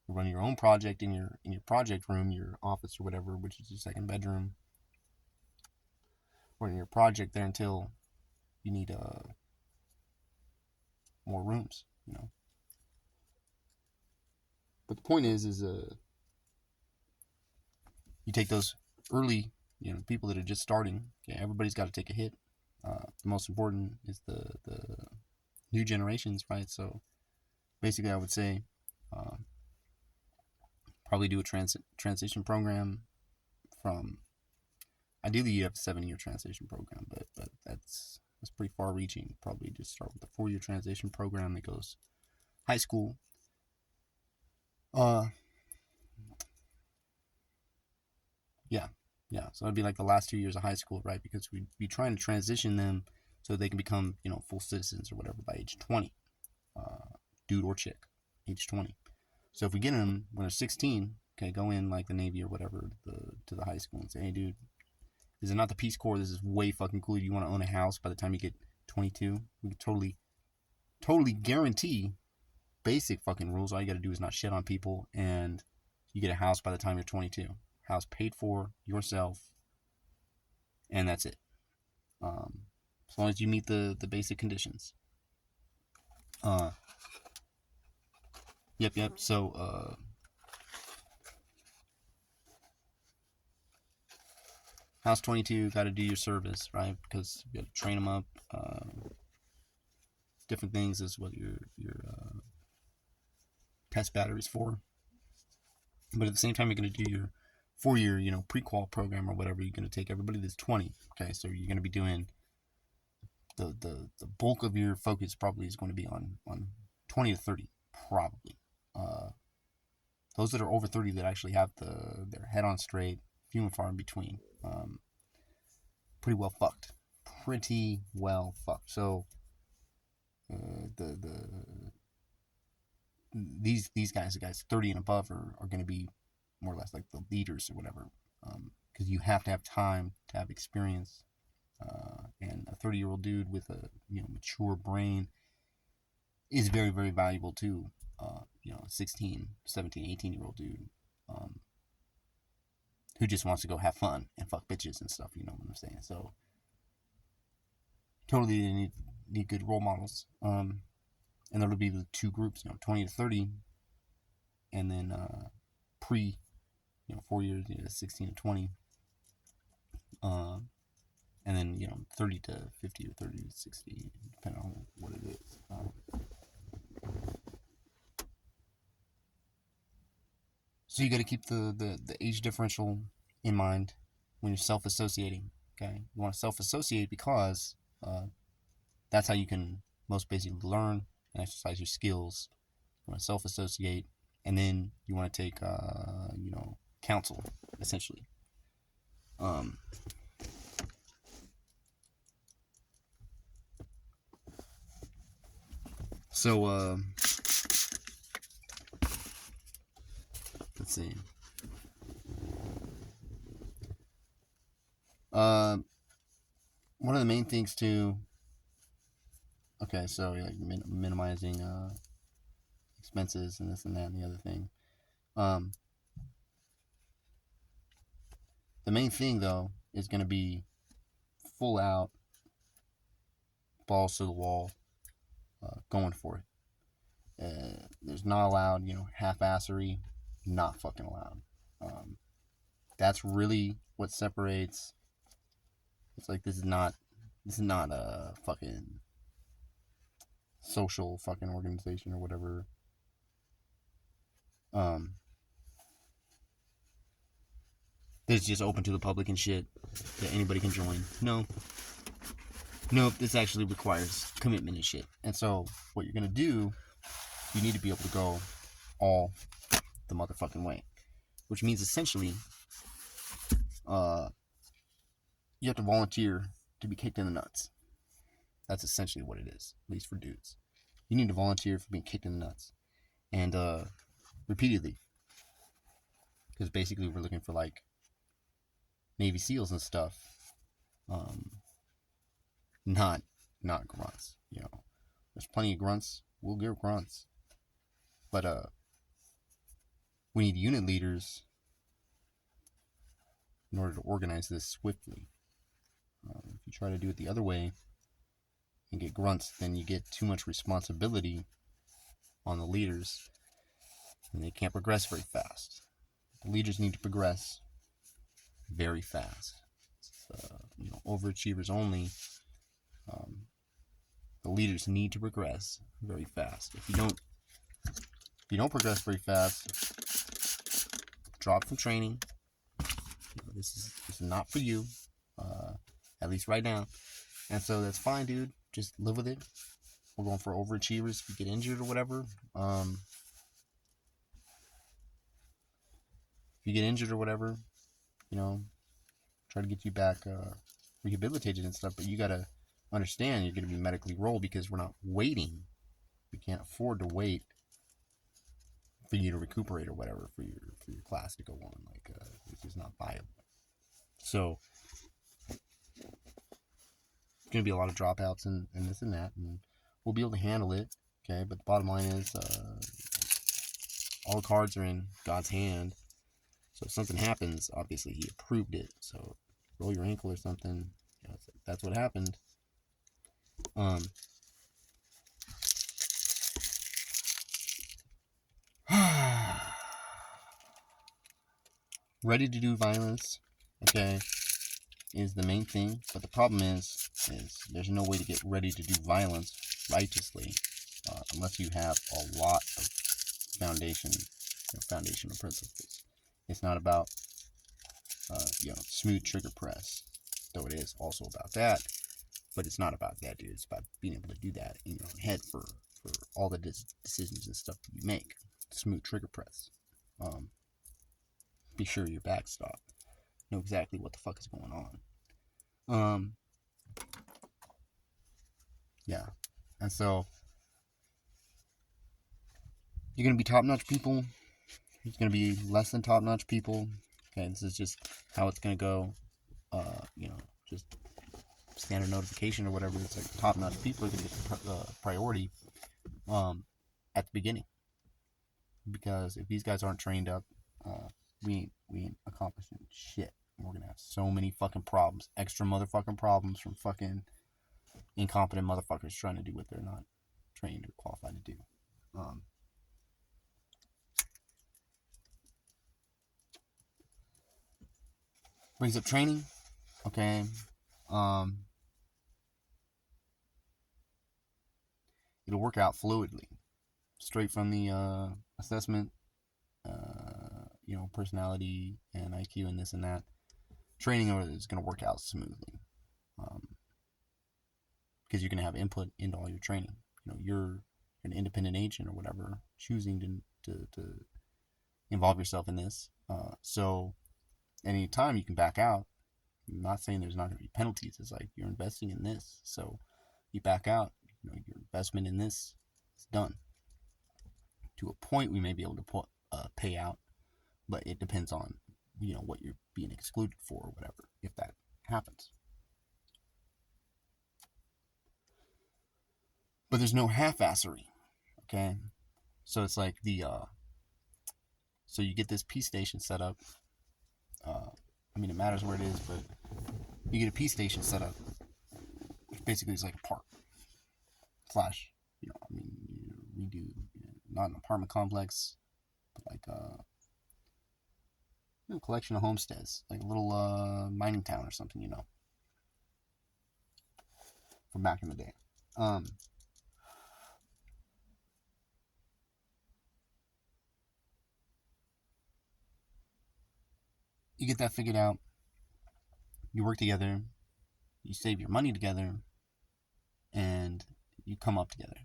You're running your own project in your project room, your office or whatever, which is your second bedroom. supporting your project there until you need more rooms, you know. But the point is you take those early, you know, people that are just starting. Okay, everybody's got to take a hit. The most important is the new generations, right? So basically, I would say probably do a transition program from. Ideally, you have a 7-year transition program, but that's pretty far-reaching. Probably just start with a 4-year transition program that goes high school. Yeah. So it'd be like the last 2 years of high school, right? Because we'd be trying to transition them so they can become, you know, full citizens or whatever by age 20. Dude or chick, age 20. So if we get them when they're 16, okay, go in like the Navy or whatever to the high school and say, hey, dude, this is not the Peace Corps. This is way fucking cool. You want to own a house by the time you get 22? We can totally guarantee basic fucking rules. All you got to do is not shit on people, and you get a house by the time you're 22. House paid for yourself, and that's it. As long as you meet the basic conditions. Yep. So, House 22, got to do your service, right? Because you got to train them up. Different things is what your test batteries for. But at the same time, you're going to do your 4-year, you know, pre-qual program or whatever. You're going to take everybody that's 20. Okay, so you're going to be doing the bulk of your focus probably is going to be on 20 to 30, probably. Those that are over 30 that actually have their head on straight, few and far in between. Pretty well fucked. So these guys, the guys 30 and above, are going to be more or less like the leaders or whatever, because you have to have time to have experience, and a 30-year-old dude with a, you know, mature brain is very, very valuable to, you know, 16, 17, 18-year-old dude, who just wants to go have fun and fuck bitches and stuff, you know what I'm saying? So totally need good role models. And there'll be the two groups, you know, 20 to 30, and then pre, you know, 4 years, you know, 16 to 20, and then, you know, 30 to 50 or 30 to 60, depending on what it is. So you got to keep the age differential in mind when you're self-associating. Okay, you want to self-associate because that's how you can most basically learn and exercise your skills. You want to self-associate, and then you want to take, you know, counsel, essentially. So, let's see. One of the main things too. Okay, so like minimizing expenses and this and that and the other thing. The main thing though is going to be full out, balls to the wall, going for it. There's not allowed, you know, half-assery, not fucking allowed. That's really what separates. It's like this is not a fucking social fucking organization or whatever. That's just open to the public and shit that anybody can join. No, this actually requires commitment and shit. And so what you're gonna do, you need to be able to go all the motherfucking way, which means essentially, you have to volunteer to be kicked in the nuts. That's essentially what it is, at least for dudes. You need to volunteer for being kicked in the nuts, and repeatedly, because basically we're looking for like Navy SEALs and stuff, not grunts. You know, there's plenty of grunts. We'll get grunts, but we need unit leaders in order to organize this swiftly. try to do it the other way and get grunts, then you get too much responsibility on the leaders, and they can't progress very fast. The leaders need to progress very fast. Overachievers only. The leaders need to progress very fast. If you don't progress very fast, drop from training. This is not for you, at least right now. And so that's fine, dude. Just live with it. We're going for overachievers. If you get injured or whatever, try to get you back rehabilitated and stuff. But you gotta understand you're gonna be medically rolled, because we're not waiting. We can't afford to wait for you to recuperate or whatever for your class to go on. Like, it's just not viable. So there's gonna be a lot of dropouts and this and that, and we'll be able to handle it. Okay, but the bottom line is, all the cards are in God's hand. So if something happens, obviously He approved it. So roll your ankle or something, that's what happened. Ready to do violence, okay, is the main thing. But the problem is there's no way to get ready to do violence righteously unless you have a lot of foundational principles. It's not about smooth trigger press, though it is also about that. But it's not about that, dude. It's about being able to do that in your own head for all the decisions and stuff that you make. Smooth trigger press. Be sure your backstop. Know exactly what the fuck is going on. Yeah. And so you're gonna be top-notch people. There's gonna be less than top-notch people. Okay, this is just how it's gonna go. Just standard notification or whatever. It's like top-notch people are gonna get the priority at the beginning, because if these guys aren't trained up, we ain't accomplishing shit. We're gonna have so many fucking problems, extra motherfucking problems from fucking incompetent motherfuckers trying to do what they're not trained or qualified to do. Brings up training, okay. It'll work out fluidly, straight from the assessment, personality and IQ and this and that. Training is going to work out smoothly, because you're going to have input into all your training. You're an independent agent or whatever, choosing to involve yourself in this. So any time you can back out. I'm not saying there's not going to be penalties. It's like you're investing in this, so you back out. Your investment in this is done. To a point, we may be able to pay out, but it depends on what you're being excluded for or whatever, if that happens. But there's no half-assery, okay? So it's like so you get this peace station set up. It matters where it is, but you get a peace station set up, which basically is like a park. We do not an apartment complex, but like a collection of homesteads, like a little mining town or something, from back in the day. You get that figured out. You work together. You save your money together, and you come up together.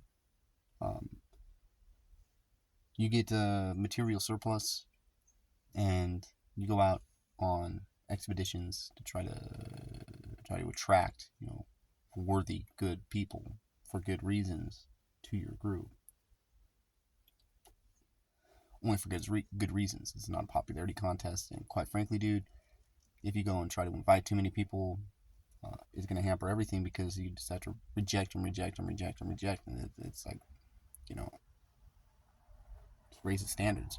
You get material surplus, and you go out on expeditions to try to attract, worthy, good people for good reasons to your group. Only for good reasons. It's not a popularity contest, and quite frankly, dude, if you go and try to invite too many people, it's going to hamper everything, because you just have to reject and it's like, just raise the standards,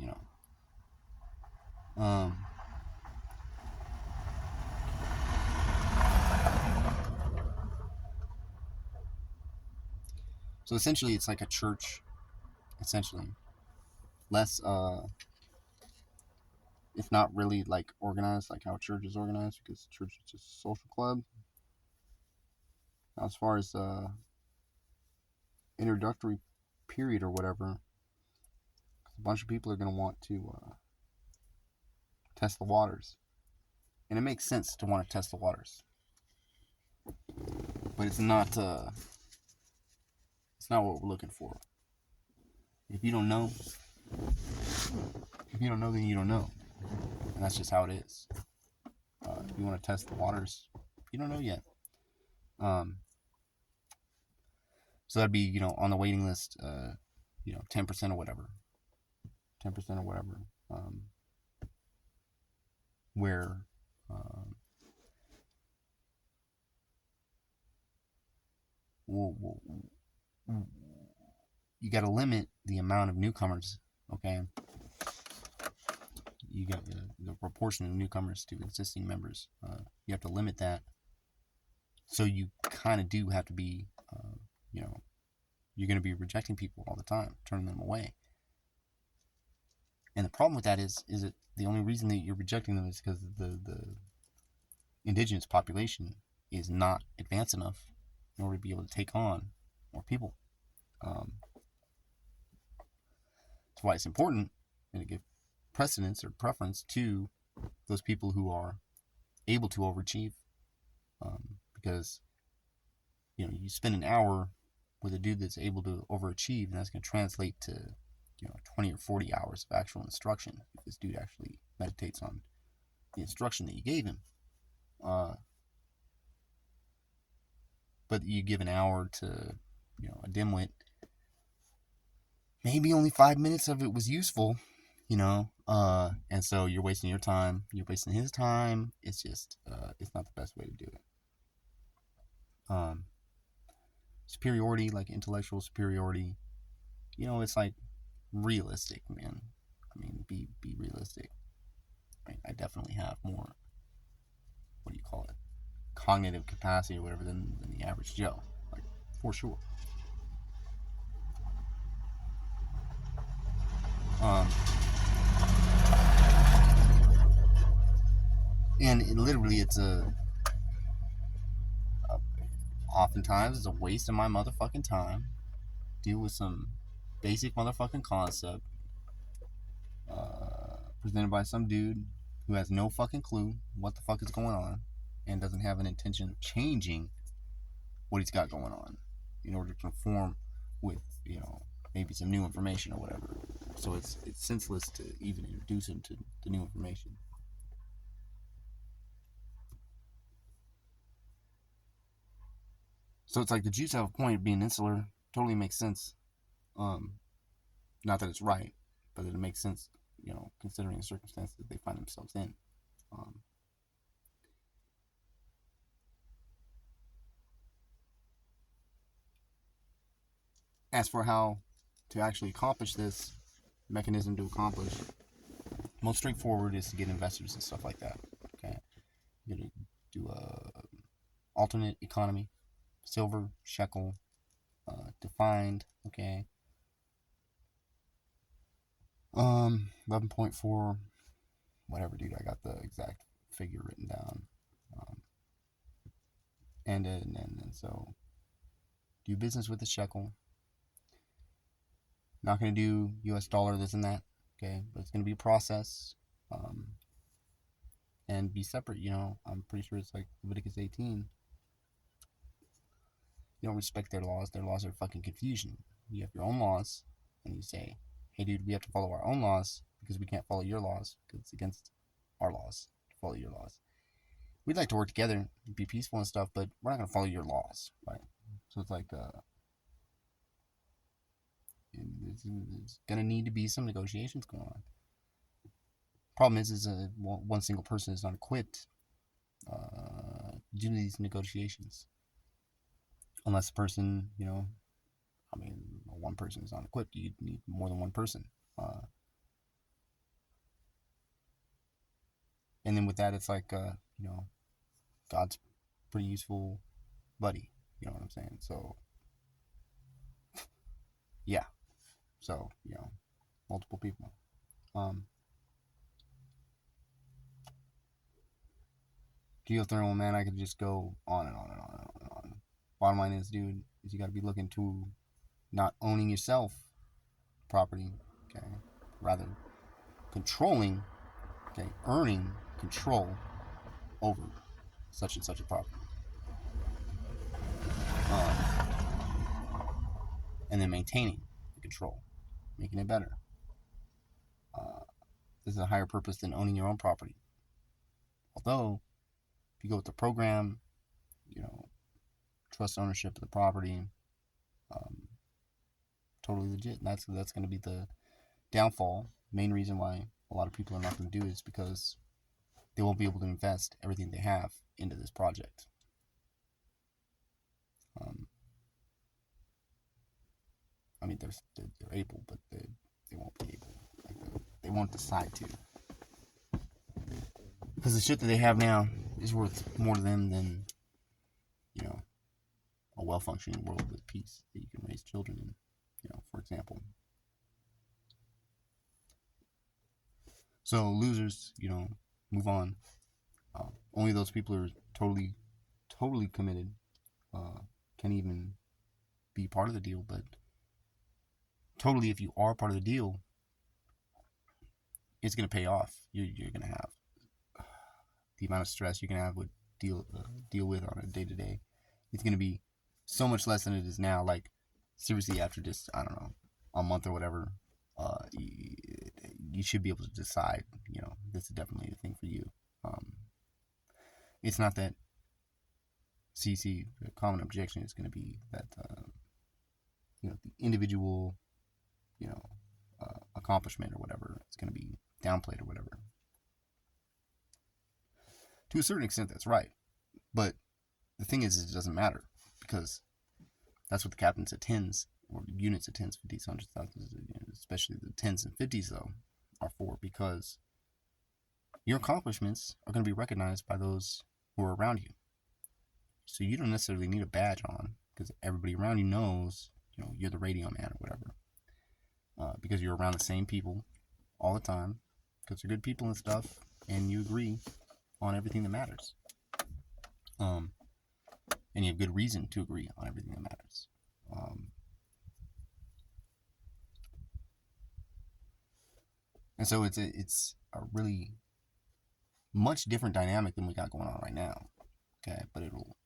So essentially, it's like a church. Essentially, less it's not really like organized like how church is organized, because church is just a social club. Now, as far as introductory period or whatever, a bunch of people are going to want to test the waters, and it makes sense to want to test the waters, but it's not what we're looking for. If you don't know, then you don't know, and that's just how it is. If you want to test the waters, you don't know yet. So that'd be, on the waiting list, 10% or whatever, 10% or whatever, where you got to limit the amount of newcomers. Okay, you got the proportion of newcomers to existing members. You have to limit that. So you kind of do have to be, you're going to be rejecting people all the time, turning them away. And the problem with that is that the only reason that you're rejecting them is because the indigenous population is not advanced enough in order to be able to take on more people. That's why it's important to give precedence or preference to those people who are able to overachieve, because you spend an hour with a dude that's able to overachieve, and that's going to translate to 20 or 40 hours of actual instruction if this dude actually meditates on the instruction that you gave him. But you give an hour to a dimwit, maybe only 5 minutes of it was useful, and so you're wasting your time, you're wasting his time. It's just it's not the best way to do it. Superiority, like intellectual superiority, it's like realistic, man. I mean, be realistic. I definitely have more, what do you call it, cognitive capacity or whatever than the average Joe, like, for sure. And literally, it's oftentimes it's a waste of my motherfucking time. Deal with some basic motherfucking concept presented by some dude who has no fucking clue what the fuck is going on, and doesn't have an intention of changing what he's got going on in order to conform with, maybe some new information or whatever. So it's senseless to even introduce him to the new information. So it's like the Jews have a point of being insular. Totally makes sense. Not that it's right, but that it makes sense, considering the circumstances that they find themselves in. As for how to actually accomplish this, mechanism to accomplish, most straightforward is to get investors and stuff like that. Okay, you're gonna do a alternate economy, silver, shekel, defined. Okay, 11.4, whatever, dude. I got the exact figure written down. And so do business with the shekel. Not going to do US dollar, this and that. Okay, but it's going to be a process. And be separate. I'm pretty sure it's like Leviticus 18. You don't respect their laws. Their laws are fucking confusion. You have your own laws, and you say, hey, dude, we have to follow our own laws because we can't follow your laws because it's against our laws to follow your laws. We'd like to work together and be peaceful and stuff, but we're not going to follow your laws, right? So it's like, it's going to need to be some negotiations going on. Problem is one single person is not equipped to do these negotiations. Unless the person, one person is not equipped. You need more than one person. And then with that, it's like, God's pretty useful buddy. You know what I'm saying? So Yeah. So, multiple people. Geothermal, man, I could just go on and on and on and on. Bottom line is, dude, is you got to be looking to not owning yourself property, okay? Rather controlling, okay, earning control over such and such a property. And then maintaining the control, making it better. This is a higher purpose than owning your own property. Although, if you go with the program, trust ownership of the property, totally legit. That's going to be the downfall. Main reason why a lot of people are not going to do it is because they won't be able to invest everything they have into this project. I mean, they're able, but they won't be able. They won't decide to. Because the shit that they have now is worth more to them than, a well-functioning world with peace that you can raise children in, for example. So losers, move on. Only those people who are totally committed can even be part of the deal. But totally, if you are part of the deal, it's going to pay off. You're going to have the amount of stress you're going to have with deal with on a day-to-day. It's going to be so much less than it is now. Like, seriously, after just, I don't know, a month or whatever, you should be able to decide, this is definitely the thing for you. It's not that the common objection is going to be that, the individual, accomplishment or whatever, it's going to be downplayed or whatever. To a certain extent, that's right. But the thing is, it doesn't matter, because that's what the captains at 10s, or units at 10s, 50s, 100s, thousands, especially the 10s and 50s, though, are for, because your accomplishments are going to be recognized by those who are around you. So you don't necessarily need a badge on, because everybody around you knows, you're the radio man or whatever. Because you're around the same people all the time, because they're good people and stuff, and you agree on everything that matters. And you have good reason to agree on everything that matters. And so it's a really much different dynamic than we got going on right now. Okay, but it'll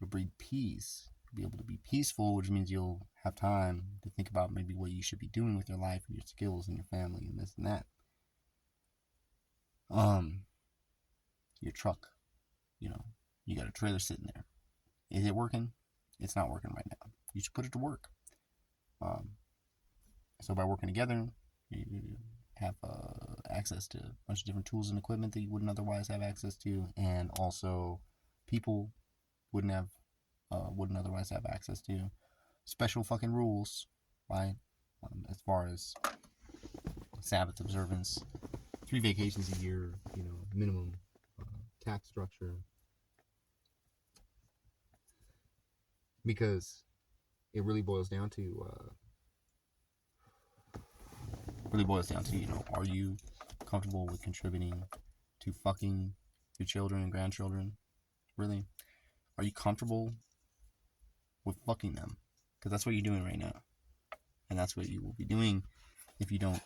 breed peace. You'll be able to be peaceful, which means you'll have time to think about maybe what you should be doing with your life and your skills and your family and this and that. Your truck, you got a trailer sitting there. Is it working? It's not working right now. You should put it to work. So by working together, you have access to a bunch of different tools and equipment that you wouldn't otherwise have access to, and also people wouldn't otherwise have access to. Special fucking rules, right? As far as Sabbath observance, 3 vacations a year, minimum tax structure. Because it really boils down to, are you comfortable with contributing to fucking your children and grandchildren? Really? Are you comfortable with fucking them? Because that's what you're doing right now. And that's what you will be doing if you don't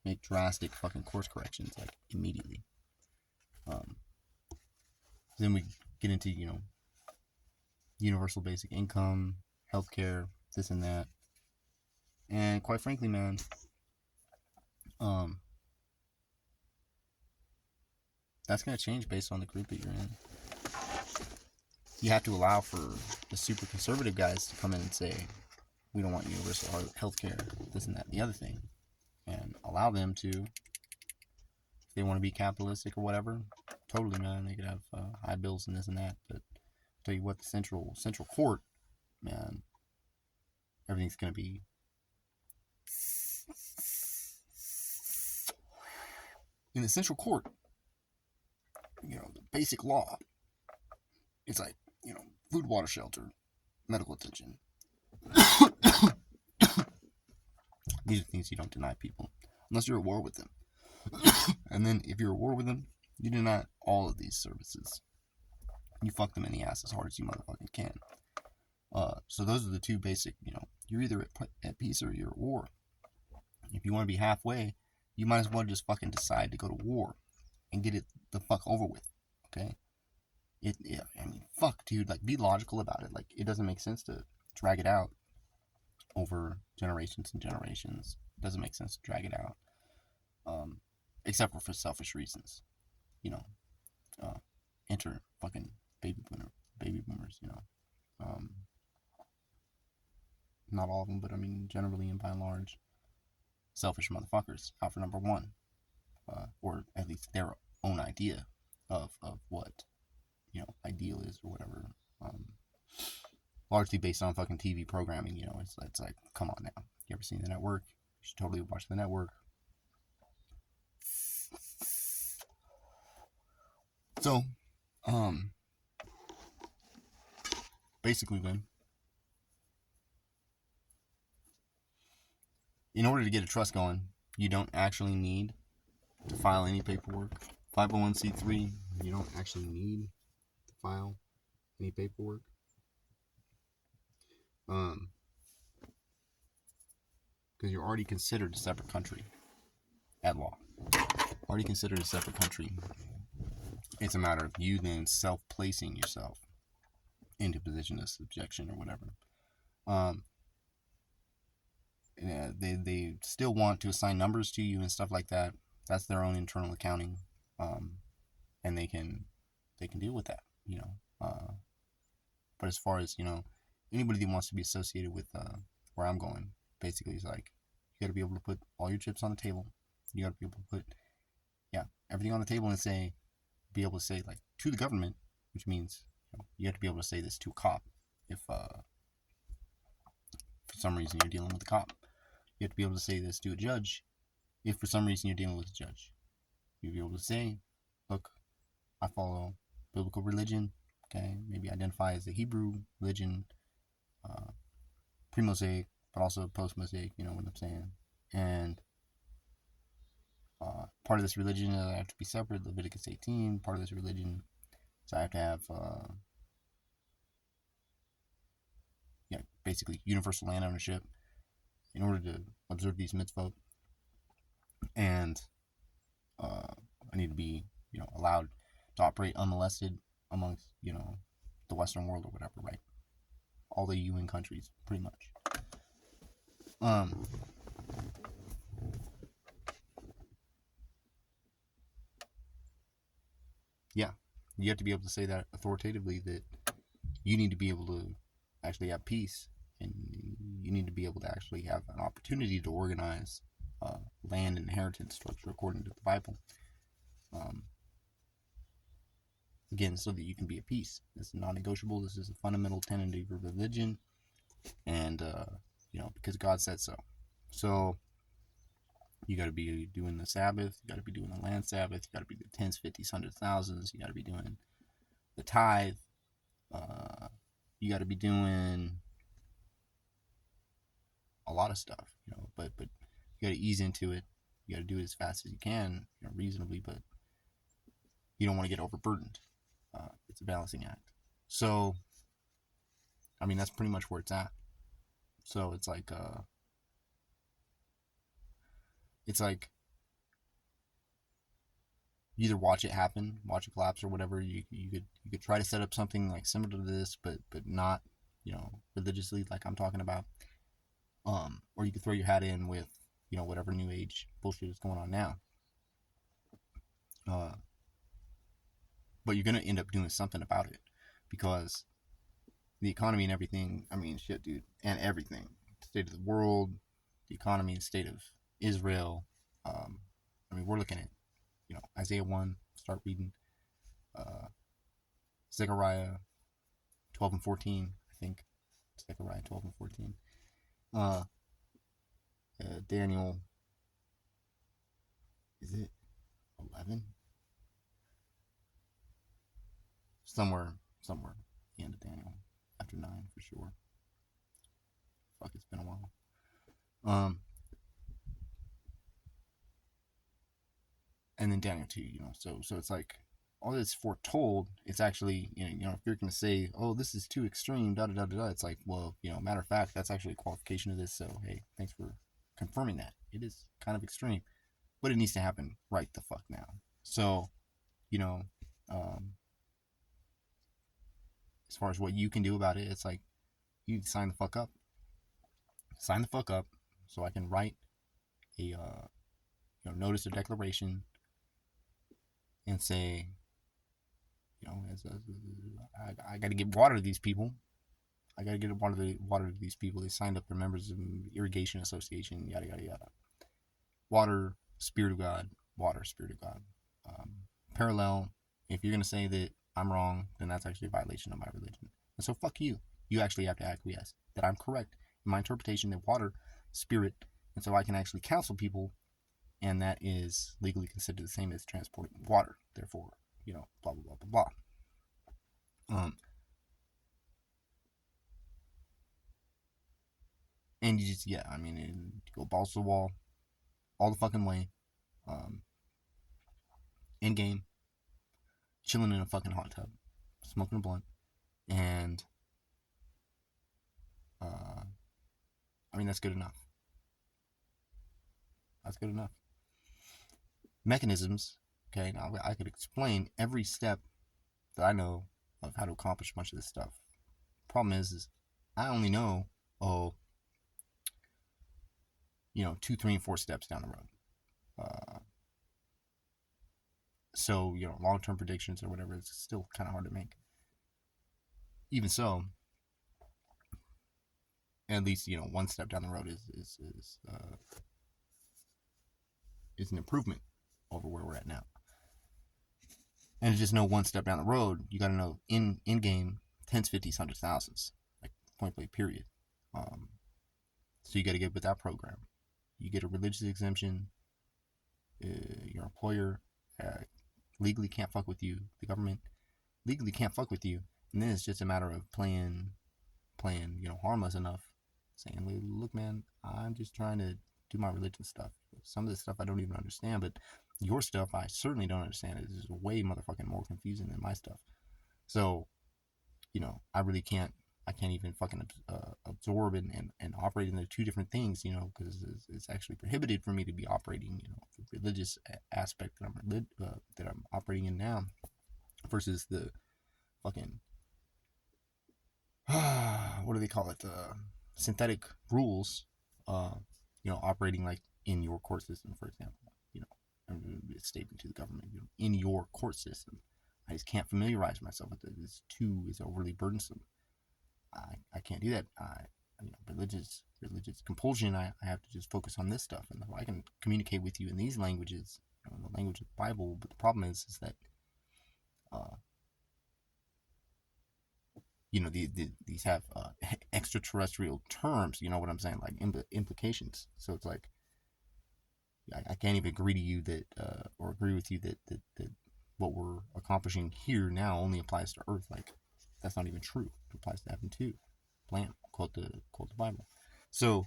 make drastic fucking course corrections, like, immediately. Then we get into, universal basic income, healthcare, this and that. And quite frankly, man, that's going to change based on the group that you're in. You have to allow for the super conservative guys to come in and say, we don't want universal healthcare, this and that, the other thing. And allow them to, if they want to be capitalistic or whatever, totally, man, they could have high bills and this and that. But I'll tell you what, the central court, man, everything's going to be in the central court. The basic law, it's like, food, water, shelter, medical attention. These are things you don't deny people unless you're at war with them. And then if you're at war with them, you deny all of these services. You fuck them in the ass as hard as you motherfucking can. So those are the two basic, you're either at peace or you're at war. If you want to be halfway, you might as well just fucking decide to go to war and get it the fuck over with, okay? Fuck, dude, like, be logical about it. Like, it doesn't make sense to drag it out over generations and generations. It doesn't make sense to drag it out, except for selfish reasons, enter fucking baby boomers, not all of them, but generally and by and large, selfish motherfuckers out for number one, or at least their own idea of what ideal is or whatever. Largely based on fucking TV programming. It's like, come on now. You ever seen The Network? You should totally watch The Network. So, basically then, in order to get a trust going, you don't actually need to file any paperwork. 501c3, you don't actually need to file any paperwork. Because you're already considered a separate country at law. Already considered a separate country. It's a matter of you then self-placing yourself into position of subjection or whatever. They still want to assign numbers to you and stuff like that. That's their own internal accounting, and they can deal with that, But as far as anybody that wants to be associated with where I'm going, basically, is like, you got to be able to put all your chips on the table. You got to be able to put everything on the table and be able to say, like, to the government, which means you have to be able to say this to a cop if for some reason you're dealing with a cop. You have to be able to say this to a judge if for some reason you're dealing with a judge. You'll be able to say, look, I follow biblical religion, okay, maybe identify as the Hebrew religion, pre-Mosaic, but also post-Mosaic, you know what I'm saying? And part of this religion I have to be separate, Leviticus 18. Part of this religion is I have to have, basically universal land ownership in order to observe these mitzvot. And I need to be, allowed to operate unmolested amongst, the Western world or whatever, right? All the UN countries, pretty much. You have to be able to say that authoritatively, that you need to be able to actually have peace, and you need to be able to actually have an opportunity to organize land inheritance structure according to the Bible. Again, so that you can be at peace. This is non-negotiable. This is a fundamental tenet of your religion, and because God said so. So you got to be doing the Sabbath. You got to be doing the land Sabbath. You got to be the tens, fifties, hundreds, thousands. You got to be doing the tithe. You got to be doing a lot of stuff, But you got to ease into it. You got to do it as fast as you can, reasonably, but you don't want to get overburdened. It's a balancing act. So, that's pretty much where it's at. So it's like you either watch it happen, watch it collapse, or whatever. You could try to set up something like similar to this, but not, religiously, like I'm talking about. Or you could throw your hat in with, whatever new age bullshit is going on now. But you're gonna end up doing something about it, because the economy and everything. Shit, dude, and everything. The state of the world, the economy, the state of Israel. We're looking at, Isaiah 1. Start reading. Zechariah 12 and 14. I think Zechariah 12 and 14. Daniel. Is it 11? Somewhere, the end of Daniel, after 9 for sure. Fuck, it's been a while. and then Daniel 2, so it's like all that's foretold. It's actually, if you're going to say, oh, this is too extreme, da da da da, it's like, well, matter of fact, that's actually a qualification of this. So hey, thanks for confirming that. It is kind of extreme, but it needs to happen right the fuck now. So, um, as far as what you can do about it, it's like you sign the fuck up. Sign the fuck up, so I can write a notice of declaration and say, I got to get water to these people. I got to get water to these people. They signed up. They're members of an irrigation association. Yada yada yada. Water, Spirit of God. Water, Spirit of God. Parallel. If you're gonna say that I'm wrong, then that's actually a violation of my religion. And so fuck you. You actually have to acquiesce that I'm correct in my interpretation that water, spirit, and so I can actually counsel people, and that is legally considered the same as transporting water. Therefore, blah blah blah blah blah. And you just, yeah, I mean, you go balls to the wall, all the fucking way, in game, chilling in a fucking hot tub, smoking a blunt, and I mean, that's good enough. That's good enough. Mechanisms, okay, now I could explain every step that I know of how to accomplish much of this stuff. Problem is I only know, 2, 3, and 4 steps down the road. So, long-term predictions or whatever, it's still kind of hard to make. Even so, at least, one step down the road is an improvement over where we're at now. And to just know one step down the road, you got to know in game tens, 50s, hundreds, thousands, like point blank period. So you got to get with that program. You get a religious exemption. Your employer legally can't fuck with you. The government legally can't fuck with you. And then it's just a matter of playing, harmless enough, saying, look, man, I'm just trying to do my religion stuff. Some of this stuff I don't even understand, but your stuff I certainly don't understand. It is way motherfucking more confusing than my stuff. So, I really can't. I can't even fucking absorb and operate in the two different things, because it's actually prohibited for me to be operating, the religious aspect that I'm operating in now, versus the fucking what do they call it? Synthetic rules, operating like in your court system, for example. It's statement to the government, in your court system. I just can't familiarize myself with it. This too is overly burdensome. I can't do that. Religious compulsion. I have to just focus on this stuff, and I can communicate with you in these languages, the language of the Bible. But the problem is that these have extraterrestrial terms. You know what I'm saying? Like implications. So it's like I can't even agree to you that or agree with you that what we're accomplishing here now only applies to Earth. Like that's not even true. It applies to heaven too. Blam. Quote the Bible. So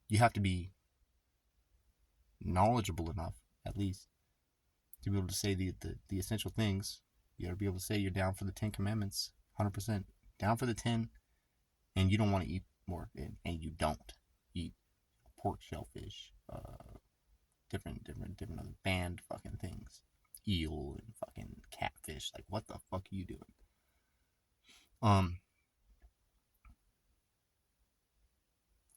you have to be knowledgeable enough, at least, to be able to say the essential things. You got to be able to say you're down for the 10 Commandments, 100% down for the 10, and you don't want to eat more, and you don't eat pork, shellfish, different other banned fucking things, eel and fucking catfish. Like, what the fuck are you doing?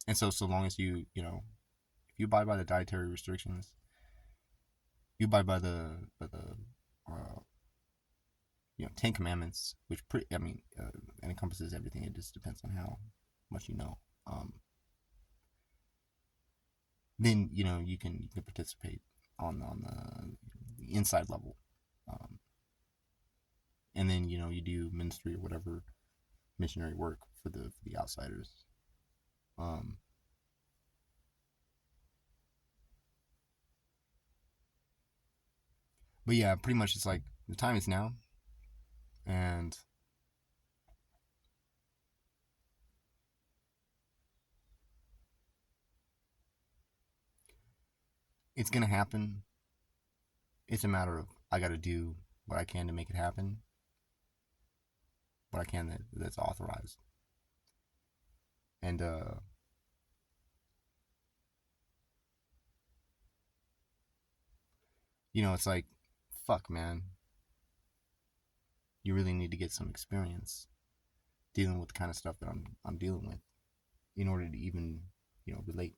And so long as you if you abide by the dietary restrictions, you abide by the 10 Commandments, which it encompasses everything. It just depends on how much you know. Then you can participate on the inside level, and then you do ministry or whatever missionary work for the outsiders. But yeah, pretty much it's like the time is now, and It's gonna happen. It's a matter of I got to do what I can to make it happen, what I can that's authorized. And it's like, fuck, man, you really need to get some experience dealing with the kind of stuff that I'm dealing with in order to even relate.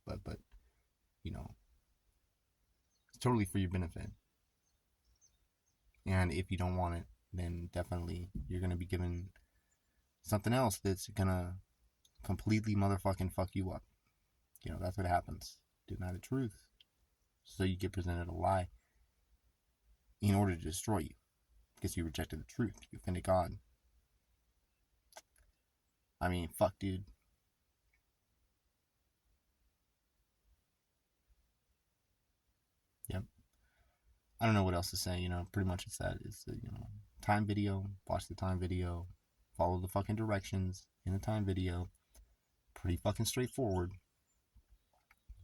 But you know, it's totally for your benefit. And if you don't want it, then definitely you're gonna be given something else that's gonna completely motherfucking fuck you up. That's what happens. Deny the truth, so you get presented a lie in order to destroy you because you rejected the truth. You offended God. I mean, fuck, dude. Yep. I don't know what else to say. Pretty much it's that. It's the time video. Watch the time video. Follow the fucking directions in the time video. Pretty fucking straightforward.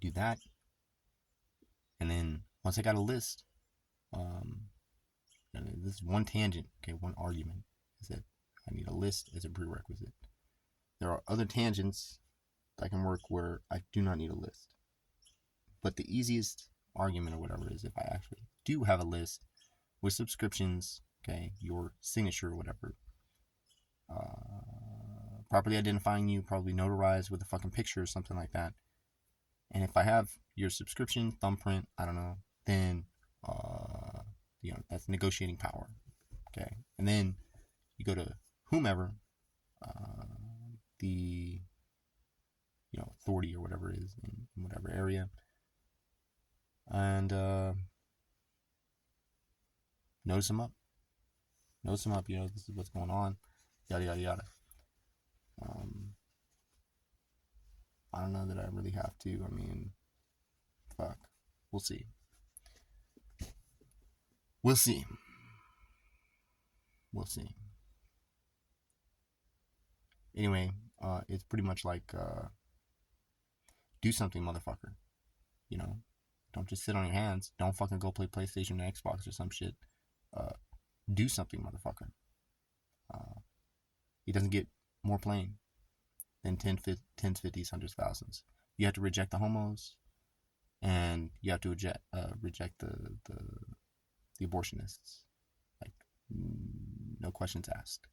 Do that, and then once I got a list, um, this is one tangent. Okay, one argument is that I need a list as a prerequisite. There are other tangents that can work where I do not need a list. But the easiest argument or whatever is if I actually do have a list with subscriptions, okay, your signature or whatever, properly identifying you, probably notarized with a fucking picture or something like that. And if I have your subscription thumbprint, I don't know, then that's negotiating power. Okay, and then you go to whomever the authority or whatever it is in whatever area, and notice them up. Notice them up. This is what's going on. Yada yada yada. Um, I don't know that I really have to. I mean, fuck. We'll see. We'll see. We'll see. Anyway, it's pretty much like do something, motherfucker. You know, don't just sit on your hands. Don't fucking go play PlayStation or Xbox or some shit. Uh, do something, motherfucker. Uh, it doesn't get more plain than tens, 50s, hundreds, thousands. You have to reject the homos, and you have to reject the abortionists. Like, no questions asked.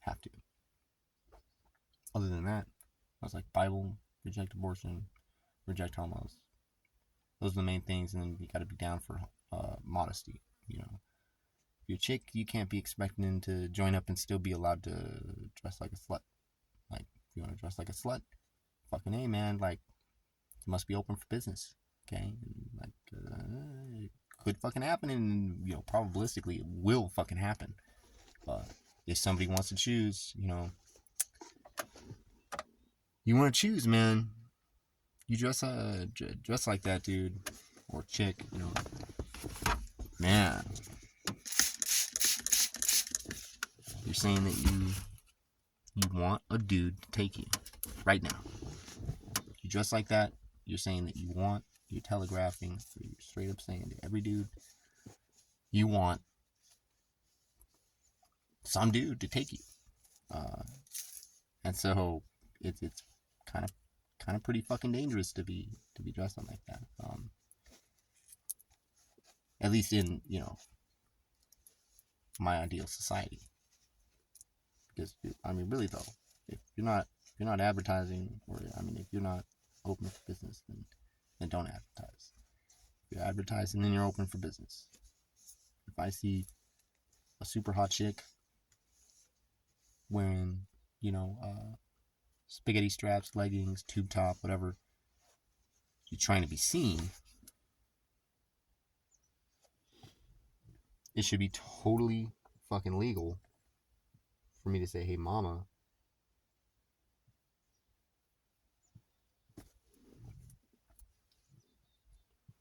Have to. Other than that, I was like, Bible, reject abortion, reject homos. Those are the main things, and then you got to be down for modesty. If you're a chick, you can't be expecting to join up and still be allowed to dress like a slut. Like, if you want to dress like a slut, fucking A, man, like, you must be open for business. Okay? And, like, it could fucking happen, and, probabilistically, it will fucking happen. But if somebody wants to choose, you want to choose, man. You dress like that, dude, or chick, man. You're saying that you want a dude to take you right now. You dress like that. You're saying that you're telegraphing, you're straight up saying to every dude, you want some dude to take you. Uh, and so it's kind of pretty fucking dangerous to be dressed like that. At least in my ideal society. Because I mean, really though, if you're not advertising, or I mean, if you're not open for business, then don't advertise. If you're advertising, then you're open for business. If I see a super hot chick wearing, spaghetti straps, leggings, tube top, whatever, you're trying to be seen, it should be totally fucking legal for me to say, hey, mama,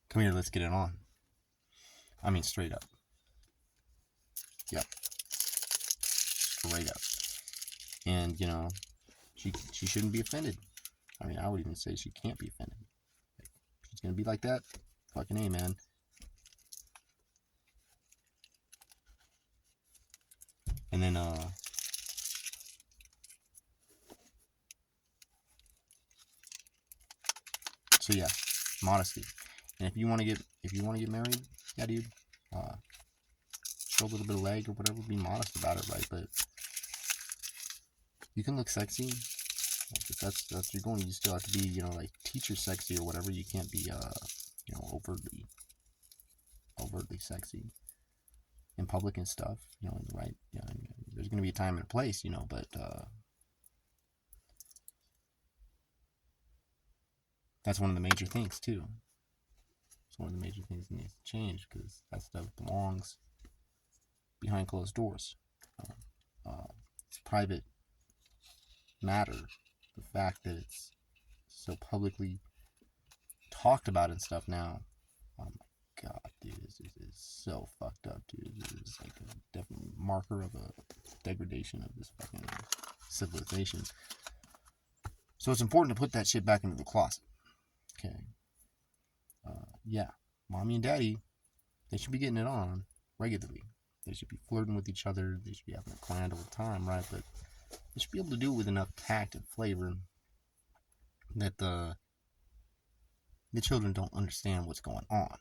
come here, let's get it on. I mean, straight up. Yep. Straight up. And, she shouldn't be offended. I mean, I would even say she can't be offended. Like, It's gonna be like that. Fucking A, man. And then so yeah, modesty. And if you want to get married, yeah, dude, show a little bit of leg or whatever. Be modest about it, right? But you can look sexy. Like if that's your goal, you still have to be, you know, like teacher sexy or whatever. You can't be, you know, overtly sexy in public and stuff. You know, right? Yeah, I mean, there's gonna be a time and a place, you know, but that's one of the major things too. It's one of the major things that needs to change because that stuff belongs behind closed doors. It's private matter. The fact that it's so publicly talked about and stuff now. Oh my god, dude, this is so fucked up, dude. This is like a definite marker of a degradation of this fucking civilization. So it's important to put that shit back into the closet. Okay. Yeah, mommy and daddy, they should be getting it on regularly. They should be flirting with each other. They should be having a client all the time, right? But they should be able to do it with enough tact and flavor that the children don't understand what's going on.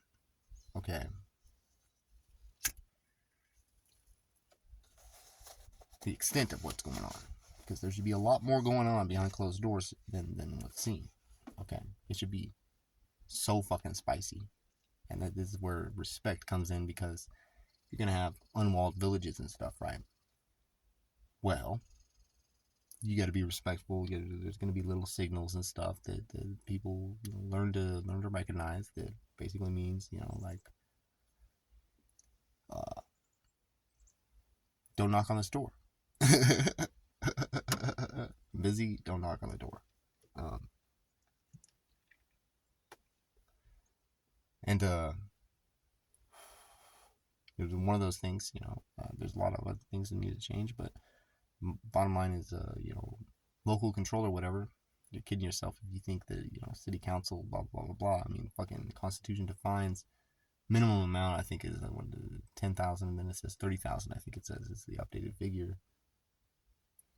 Okay. The extent of what's going on. Because there should be a lot more going on behind closed doors than what's seen. Okay. It should be so fucking spicy. And this is where respect comes in, because you're going to have unwalled villages and stuff, right? Well, you got to be respectful. There's going to be little signals and stuff that people, you know, learn to recognize. That basically means, you know, like, don't knock on this door. Busy, don't knock on the door. And it was one of those things, you know. There's a lot of other things that need to change, but bottom line is, you know, local control or whatever. You're kidding yourself if you think that, you know, city council, blah blah blah blah. I mean, fucking Constitution defines minimum amount. I think is 10,000, and then it says 30,000. I think it says it's the updated figure.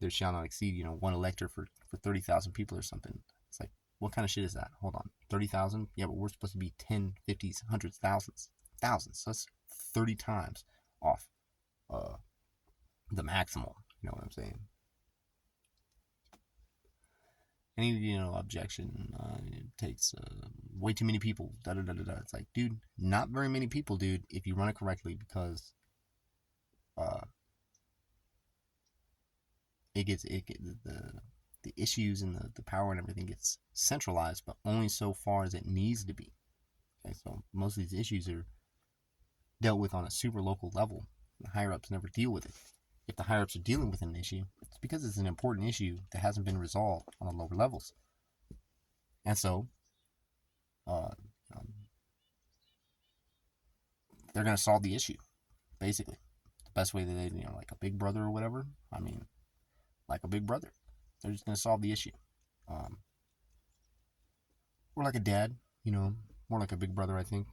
There shall not exceed, you know, one elector for 30,000 people or something. It's like, what kind of shit is that? Hold on, 30,000? Yeah, but we're supposed to be 10, 50s, hundreds, thousands. So that's 30 times off the maximal. You know what I'm saying? Any, you know, objection, it takes way too many people. Da da da da da. It's like, dude, not very many people, dude. If you run it correctly, because the issues and the power and everything gets centralized, but only so far as it needs to be. Okay, so most of these issues are dealt with on a super local level. The higher ups never deal with it. If the higher ups are dealing with an issue, it's because it's an important issue that hasn't been resolved on the lower levels. And so, they're going to solve the issue, basically. The best way that they, you know, like a big brother or whatever. I mean, like a big brother. They're just going to solve the issue. Or like a dad, you know, more like a big brother, I think.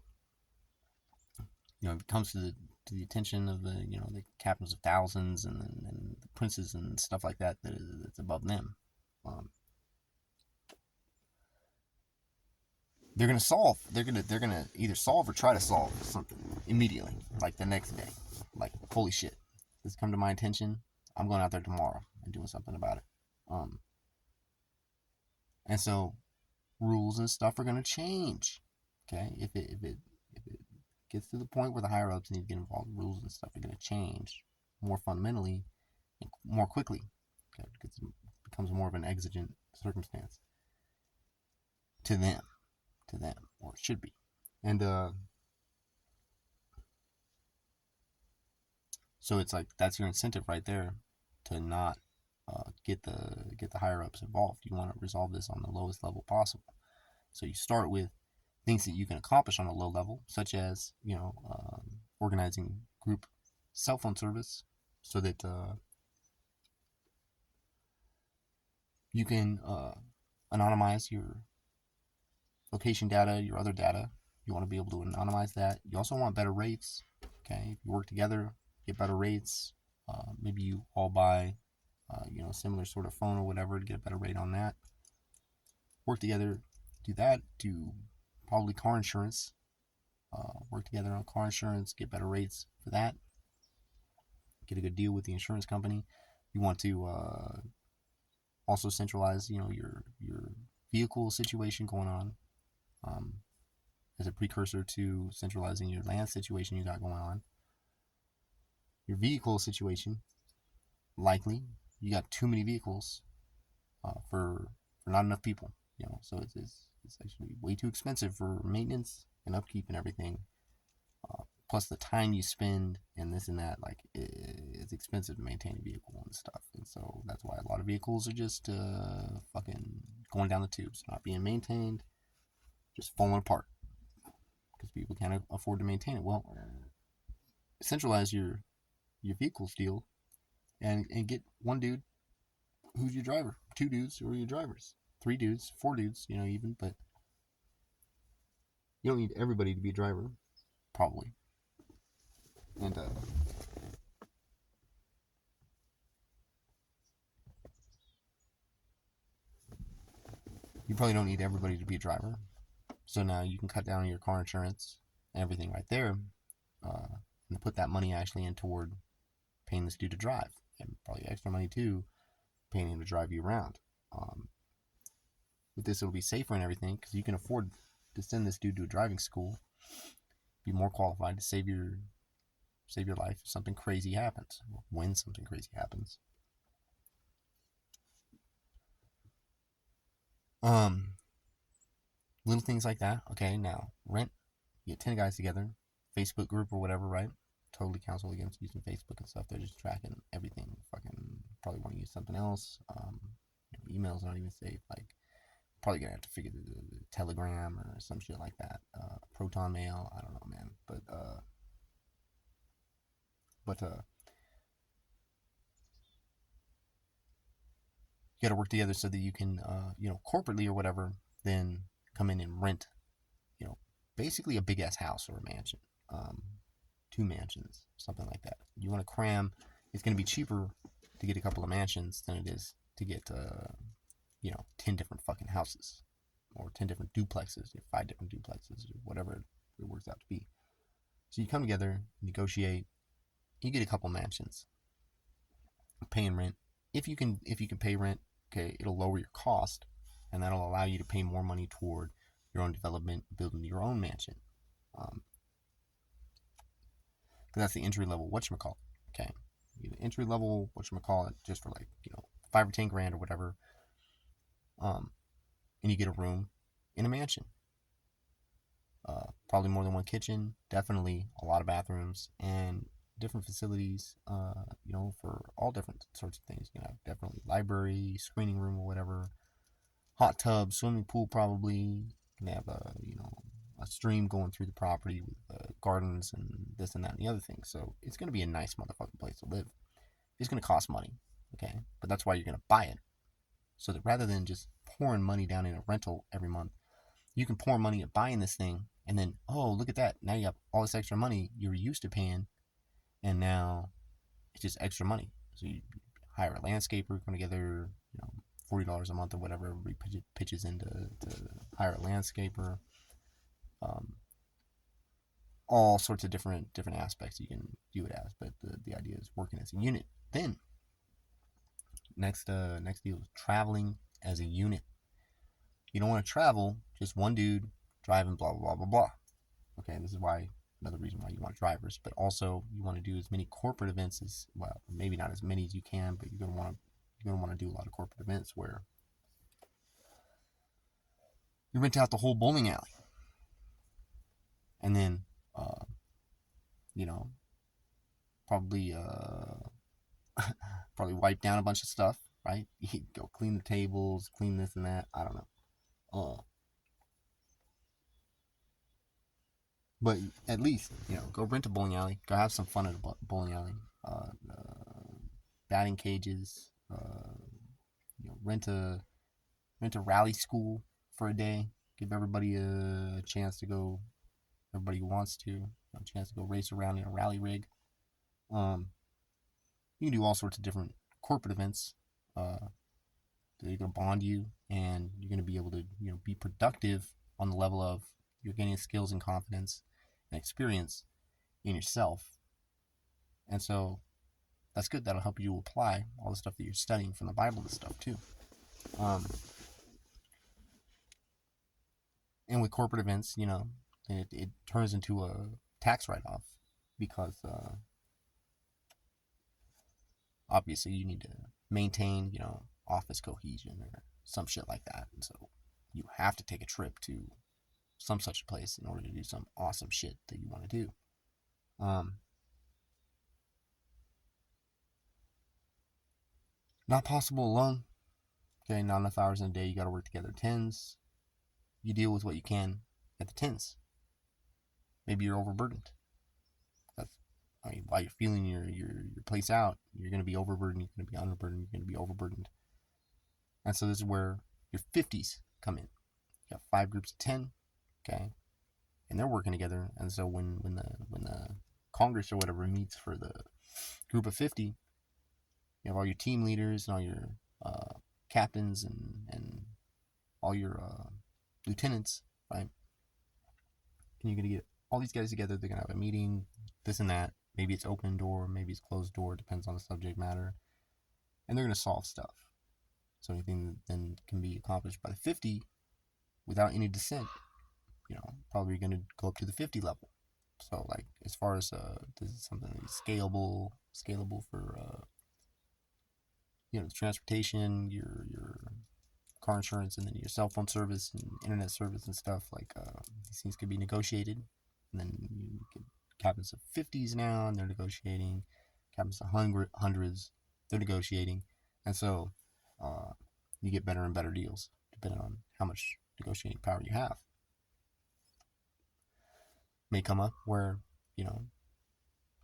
You know, it comes to the attention of the, you know, the captains of thousands and the princes and stuff like that that's above them. They're gonna either solve or try to solve something immediately, like the next day. Like, holy shit, this come to my attention. I'm going out there tomorrow and doing something about it. And so rules and stuff are gonna change. Okay, if it gets to the point where the higher ups need to get involved, rules and stuff are gonna change more fundamentally and more quickly. Okay, because it becomes more of an exigent circumstance to them, or it should be. And so it's like, that's your incentive right there to not get the higher ups involved. You want to resolve this on the lowest level possible. So you start with things that you can accomplish on a low level, such as, you know, organizing group cell phone service so that you can anonymize your location data, your other data. You want to be able to anonymize that. You also want better rates. Okay, if you work together, get better rates. Maybe you all buy, similar sort of phone or whatever to get a better rate on that. Work together, do that. Do probably car insurance. Work together on car insurance, get better rates for that. Get a good deal with the insurance company. You want to also centralize, your vehicle situation going on, as a precursor to centralizing your land situation you got going on. Your vehicle situation, likely you got too many vehicles for not enough people. So it's actually way too expensive for maintenance and upkeep and everything. Plus the time you spend and this and that, like it's expensive to maintain a vehicle and stuff. And so that's why a lot of vehicles are just fucking going down the tubes, not being maintained, just falling apart because people can't afford to maintain it. Well, centralize your vehicles deal and get one dude who's your driver, two dudes who are your drivers, three dudes, four dudes, even, but you don't need everybody to be a driver, probably. And you probably don't need everybody to be a driver. So now you can cut down on your car insurance and everything right there, and put that money actually in toward paying this dude to drive, and probably extra money too, paying him to drive you around. With this, it'll be safer and everything because you can afford to send this dude to a driving school, be more qualified to save your life if something crazy happens, when something crazy happens. Little things like that. Okay, now rent. You get 10 guys together, Facebook group or whatever, right? Totally counsel against using Facebook and stuff. They're just tracking everything. Fucking probably want to use something else. Email's not even safe. Like, probably gonna have to figure the Telegram or some shit like that. Proton Mail. I don't know, man. But you got to work together so that you can, corporately or whatever, then come in and rent, basically a big ass house or a mansion, 2 mansions, something like that. You want to cram. It's going to be cheaper to get a couple of mansions than it is to get, 10 different fucking houses or 10 different duplexes, 5 different duplexes, or whatever it works out to be. So you come together, negotiate, you get a couple mansions, paying rent. If you can pay rent, okay, it'll lower your cost, and that'll allow you to pay more money toward your own development, building your own mansion. Because that's the entry level whatchamacallit. Okay, the entry level whatchamacallit just for like 5 or 10 grand or whatever. And you get a room in a mansion. Probably more than one kitchen, definitely a lot of bathrooms and different facilities, for all different sorts of things. Definitely library, screening room or whatever, hot tub, swimming pool probably. You can have a stream going through the property with gardens and this and that and the other thing. So it's going to be a nice motherfucking place to live. It's going to cost money, okay? But that's why you're going to buy it. So that rather than just pouring money down in a rental every month, you can pour money at buying this thing, and then, oh, look at that. Now you have all this extra money you're used to paying, and now it's just extra money. So you hire a landscaper, come together, $40 a month or whatever. Everybody pitches in to hire a landscaper. All sorts of different aspects you can view it as, but the idea is working as a unit. Then next deal is traveling as a unit. You don't want to travel just one dude driving blah blah blah blah blah. Okay, this is why another reason why you want drivers, but also you want to do as many corporate events as well. Maybe not as many as you can, but you're gonna want to do a lot of corporate events where you rent out the whole bowling alley, and then probably probably wipe down a bunch of stuff, right? You go clean the tables, clean this and that. I don't know. But at least, go rent a bowling alley. Go have some fun at a bowling alley. Batting cages. Rent a rally school for a day. give everybody a chance to go. Everybody who wants to a chance to go race around in a rally rig. You can do all sorts of different corporate events. They're going to bond you, and you're going to be able to be productive on the level of you're gaining skills and confidence and experience in yourself. And so that's good. That'll help you apply all the stuff that you're studying from the Bible and stuff too. And with corporate events, it turns into a tax write-off because obviously you need to maintain, office cohesion or some shit like that. And so you have to take a trip to some such place in order to do some awesome shit that you want to do. Not possible alone. Okay, not enough hours in a day. You got to work together tens. You deal with what you can at the tens. Maybe you're overburdened. While you're feeling your place out, you're going to be overburdened, you're going to be underburdened, you're going to be overburdened. And so this is where your 50s come in. You got 5 groups of 10, okay? And they're working together. And so when the Congress or whatever meets for the group of 50, you have all your team leaders and all your captains and all your lieutenants, right? And you're going to get all these guys together. They're going to have a meeting, this and that. Maybe it's open door, maybe it's closed door, depends on the subject matter. And they're going to solve stuff. So anything that then can be accomplished by the 50 without any dissent, probably going to go up to the 50 level. So like as far as this is something that's scalable for transportation, your car insurance, and then your cell phone service and internet service and stuff, like these things could be negotiated. And then you get captains of 50s now, and they're negotiating. Captains of hundreds, they're negotiating. And so you get better and better deals depending on how much negotiating power you have. May come up where,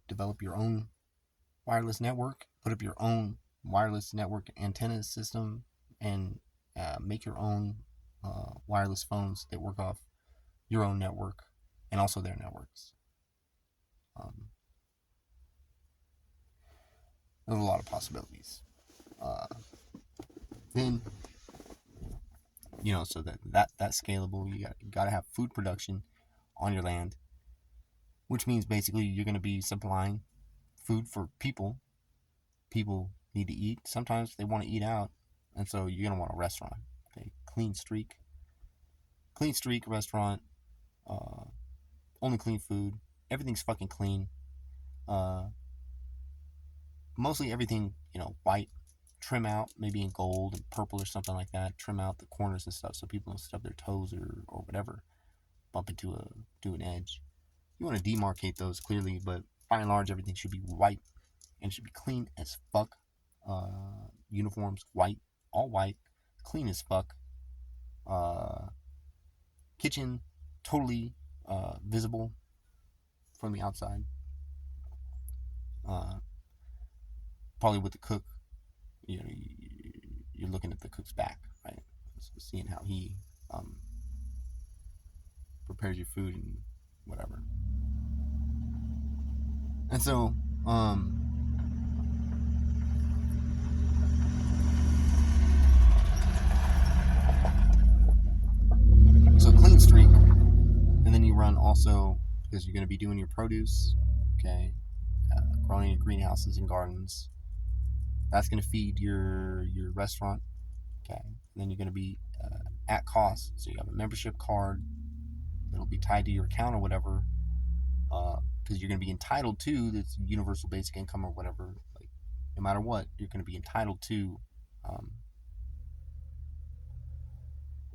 develop your own wireless network, put up your own wireless network antenna system, and make your own wireless phones that work off your own network and also their networks. There's a lot of possibilities. Then, so that's scalable. You got to have food production on your land, which means basically you're going to be supplying food for people. People need to eat. Sometimes they want to eat out, and so you're going to want a restaurant. Okay, clean streak restaurant. Only clean food. Everything's fucking clean. Mostly everything, white. Trim out, maybe in gold and purple or something like that. Trim out the corners and stuff so people don't stub their toes or whatever. Bump into an edge. You want to demarcate those clearly, but by and large, everything should be white and should be clean as fuck. Uniforms, white, all white, clean as fuck. Kitchen, totally visible from the outside. Probably with the cook, you're looking at the cook's back, right? So seeing how he prepares your food and whatever. And so, clean streak, and then you run also, because you're going to be doing your produce, okay, growing in greenhouses and gardens. That's going to feed your restaurant, okay. And then you're going to be at cost, so you have a membership card that'll be tied to your account or whatever, because you're going to be entitled to this universal basic income or whatever. Like, no matter what, you're going to be entitled to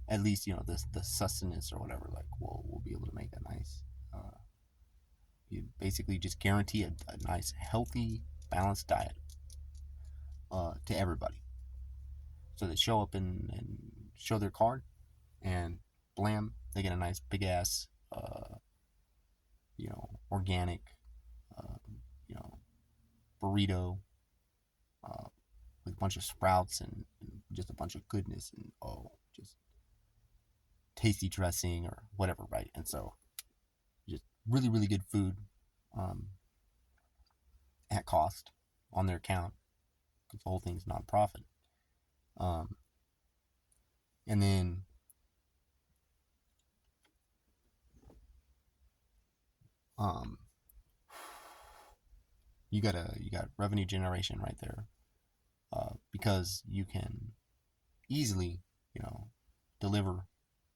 at least the sustenance or whatever. Like, we'll be able to make that nice. You basically just guarantee a nice, healthy, balanced diet to everybody. So they show up and show their card, and blam, they get a nice big ass, organic, burrito with a bunch of sprouts and just a bunch of goodness, and just tasty dressing or whatever, right? And so just really, really good food at cost on their account, because the whole thing's non-profit. And then you got revenue generation right there, because you can easily, deliver.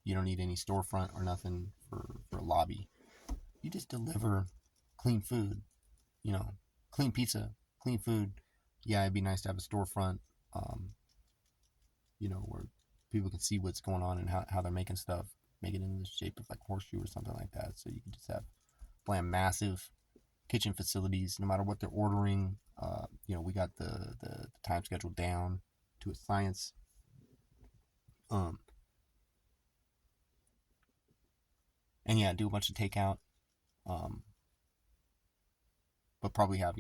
You don't need any storefront or nothing for a lobby. You just deliver clean food, clean pizza, clean food. Yeah, it'd be nice to have a storefront, where people can see what's going on and how they're making stuff, make it in the shape of like horseshoe or something like that. So you can just have massive kitchen facilities, no matter what they're ordering. We got the time schedule down to a science. And yeah, do a bunch of takeout. But probably have,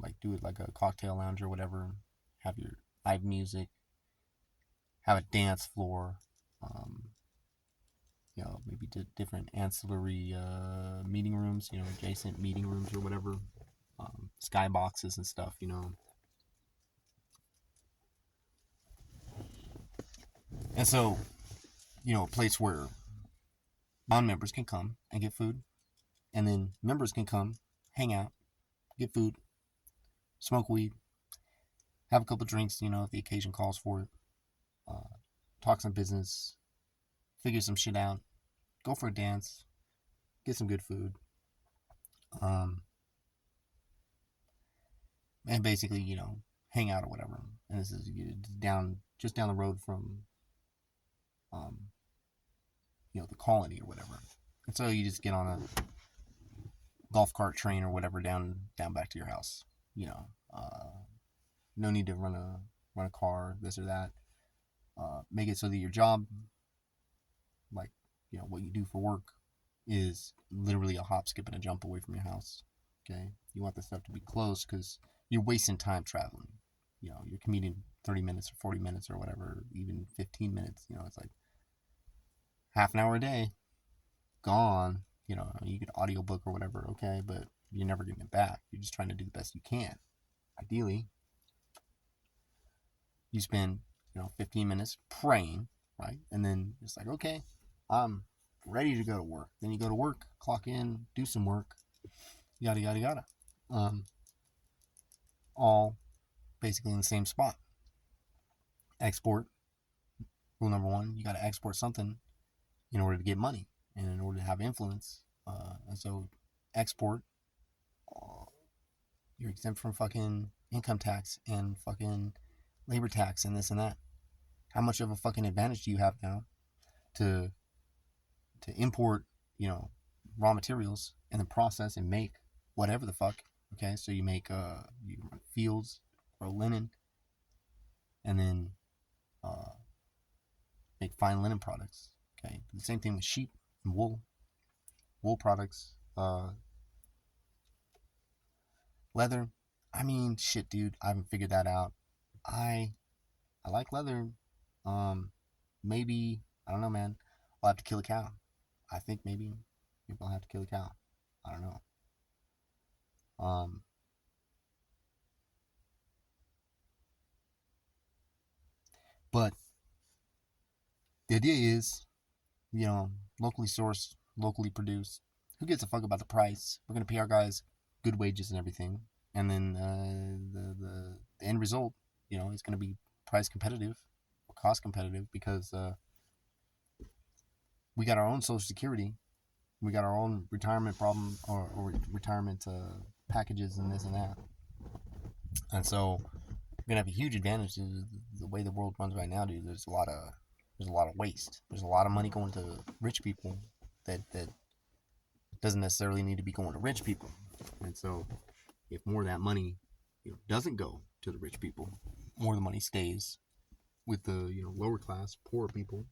like do it like a cocktail lounge or whatever. Have your live music. Have a dance floor. Maybe different ancillary meeting rooms, adjacent meeting rooms or whatever. Skyboxes and stuff, And so, a place where non-members can come and get food, and then members can come, hang out, get food, smoke weed, have a couple drinks, if the occasion calls for it, talk some business, figure some shit out, go for a dance, get some good food, and basically, hang out or whatever. And this is just down the road from, the colony or whatever. And so you just get on a golf cart train or whatever down back to your house. No need to run a car, this or that. Make it so that your job, like, what you do for work, is literally a hop, skip, and a jump away from your house. Okay, you want this stuff to be close because you're wasting time traveling. You're commuting 30 minutes or 40 minutes or whatever, even 15 minutes. It's like half an hour a day gone. You get audiobook or whatever, okay, but you're never getting it back. You're just trying to do the best you can. Ideally, you spend 15 minutes praying, right? And then it's like, okay, I'm ready to go to work. Then you go to work, clock in, do some work, yada yada yada. All basically in the same spot. Export. Rule number one: you got to export something in order to get money and in order to have influence. And so, export. You're exempt from fucking income tax and fucking labor tax and this and that. How much of a fucking advantage do you have now to import, raw materials and then process and make whatever the fuck? Okay, so you make you run fields, grow linen, and then make fine linen products. Okay, the same thing with sheep and wool products, leather. I mean, shit, dude, I haven't figured that out. I like leather. Maybe, I don't know, man. I'll have to kill a cow. I think maybe I'll have to kill a cow. I don't know. But the idea is, locally sourced, locally produced. Who gives a fuck about the price? We're gonna pay our guys good wages and everything, and then the end result, is gonna be price competitive, or cost competitive, because we got our own Social Security, we got our own retirement problem or retirement packages and this and that, and so we're gonna have a huge advantage to the way the world runs right now, dude. There's a lot of waste. There's a lot of money going to rich people that doesn't necessarily need to be going to rich people. And so if more of that money, doesn't go to the rich people, more of the money stays with the, lower class, poor people.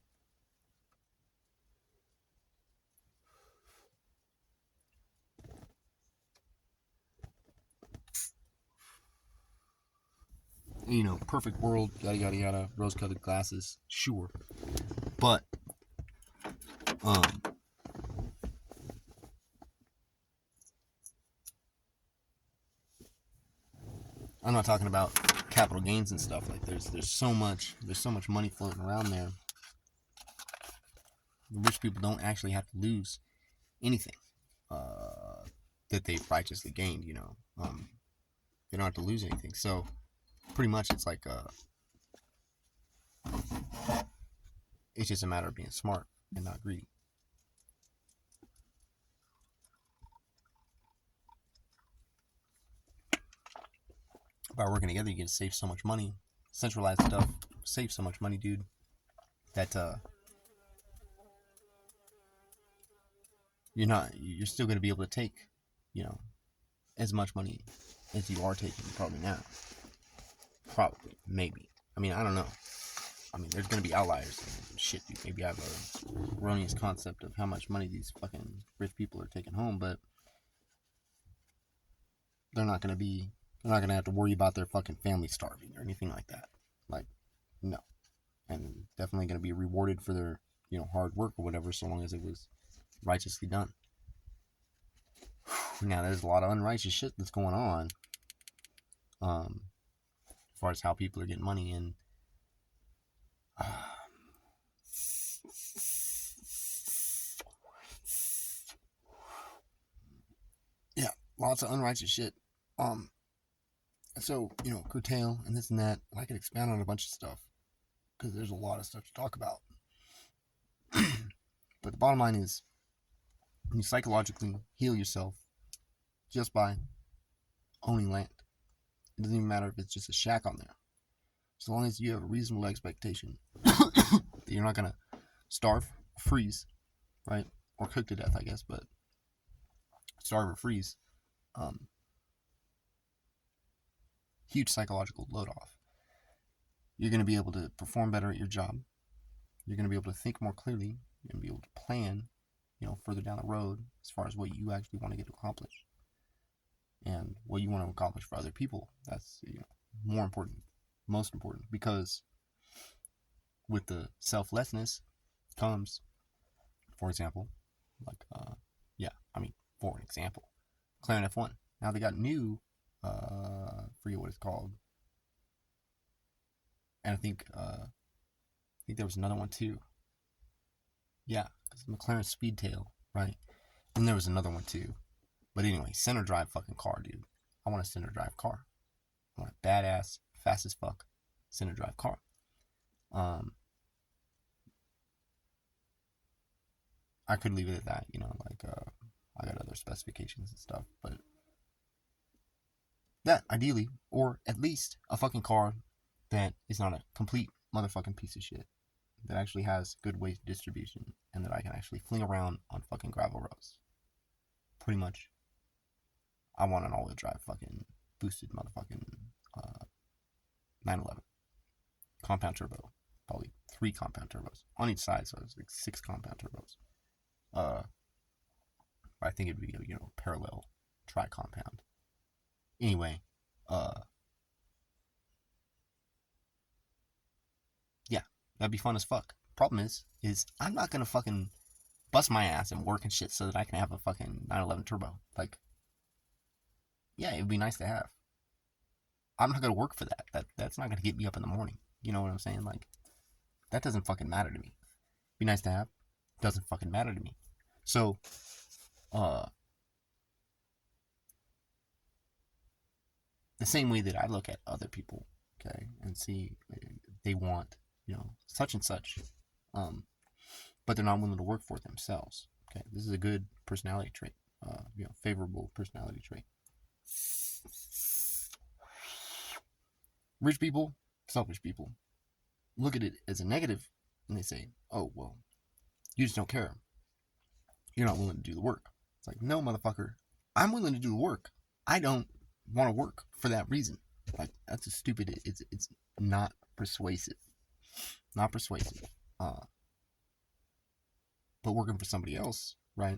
Perfect world, yada yada yada, rose-colored glasses, sure. But I'm not talking about capital gains and stuff. Like there's so much money floating around there. The rich people don't actually have to lose anything that they've righteously gained. They don't have to lose anything. So pretty much it's like it's just a matter of being smart and not greedy. By working together, you can save so much money. Centralized stuff saves so much money, dude. That you're still going to be able to take, as much money as you are taking probably now. Probably, maybe. I mean, I don't know. I mean, there's going to be outliers. Shit, dude. Maybe I have a erroneous concept of how much money these fucking rich people are taking home, but they're not going to have to worry about their fucking family starving or anything like that. Like, no. And definitely going to be rewarded for their, hard work or whatever, so long as it was righteously done. Now, there's a lot of unrighteous shit that's going on. As far as how people are getting money, and yeah, lots of unrighteous shit. So, curtail and this and that. I could expand on a bunch of stuff because there's a lot of stuff to talk about. But the bottom line is, you psychologically heal yourself just by owning land. It doesn't even matter if it's just a shack on there. As long as you have a reasonable expectation that you're not going to starve, freeze, right? Or cook to death, I guess, but starve or freeze. Huge psychological load off. You're going to be able to perform better at your job. You're going to be able to think more clearly. You're going to be able to plan, further down the road as far as what you actually want to get accomplished. And what you want to accomplish for other people. That's, more important. Most important. Because with the selflessness comes, for example, for an example, McLaren F1. Now they got new, forget what it's called. And I think there was another one too. Yeah, because McLaren Speedtail, right? And there was another one too. But anyway, center drive fucking car, dude. I want a center drive car. I want a badass, fast as fuck center drive car. I could leave it at that, I got other specifications and stuff, but that ideally, or at least a fucking car that is not a complete motherfucking piece of shit, that actually has good weight distribution, and that I can actually fling around on fucking gravel roads. Pretty much, I want an all-wheel drive fucking boosted motherfucking 911 compound turbo, probably 3 compound turbos on each side, so it's like 6 compound turbos. I think it'd be parallel tri-compound. Anyway, yeah, that'd be fun as fuck. Problem is I'm not gonna fucking bust my ass and work and shit so that I can have a fucking 911 turbo. Like, yeah, it'd be nice to have. I'm not gonna work for that. That's not gonna get me up in the morning. You know what I'm saying? Like, that doesn't fucking matter to me. Be nice to have. Doesn't fucking matter to me. So, the same way that I look at other people, okay, and see they want, such and such, but they're not willing to work for it themselves. Okay, this is a good personality trait, favorable personality trait. Rich people, selfish people, look at it as a negative, and they say, "Oh well, you just don't care. You're not willing to do the work." It's like, no, motherfucker, I'm willing to do the work. I don't want to work for that reason. Like, that's a stupid. It's not persuasive. Not persuasive. But working for somebody else, right?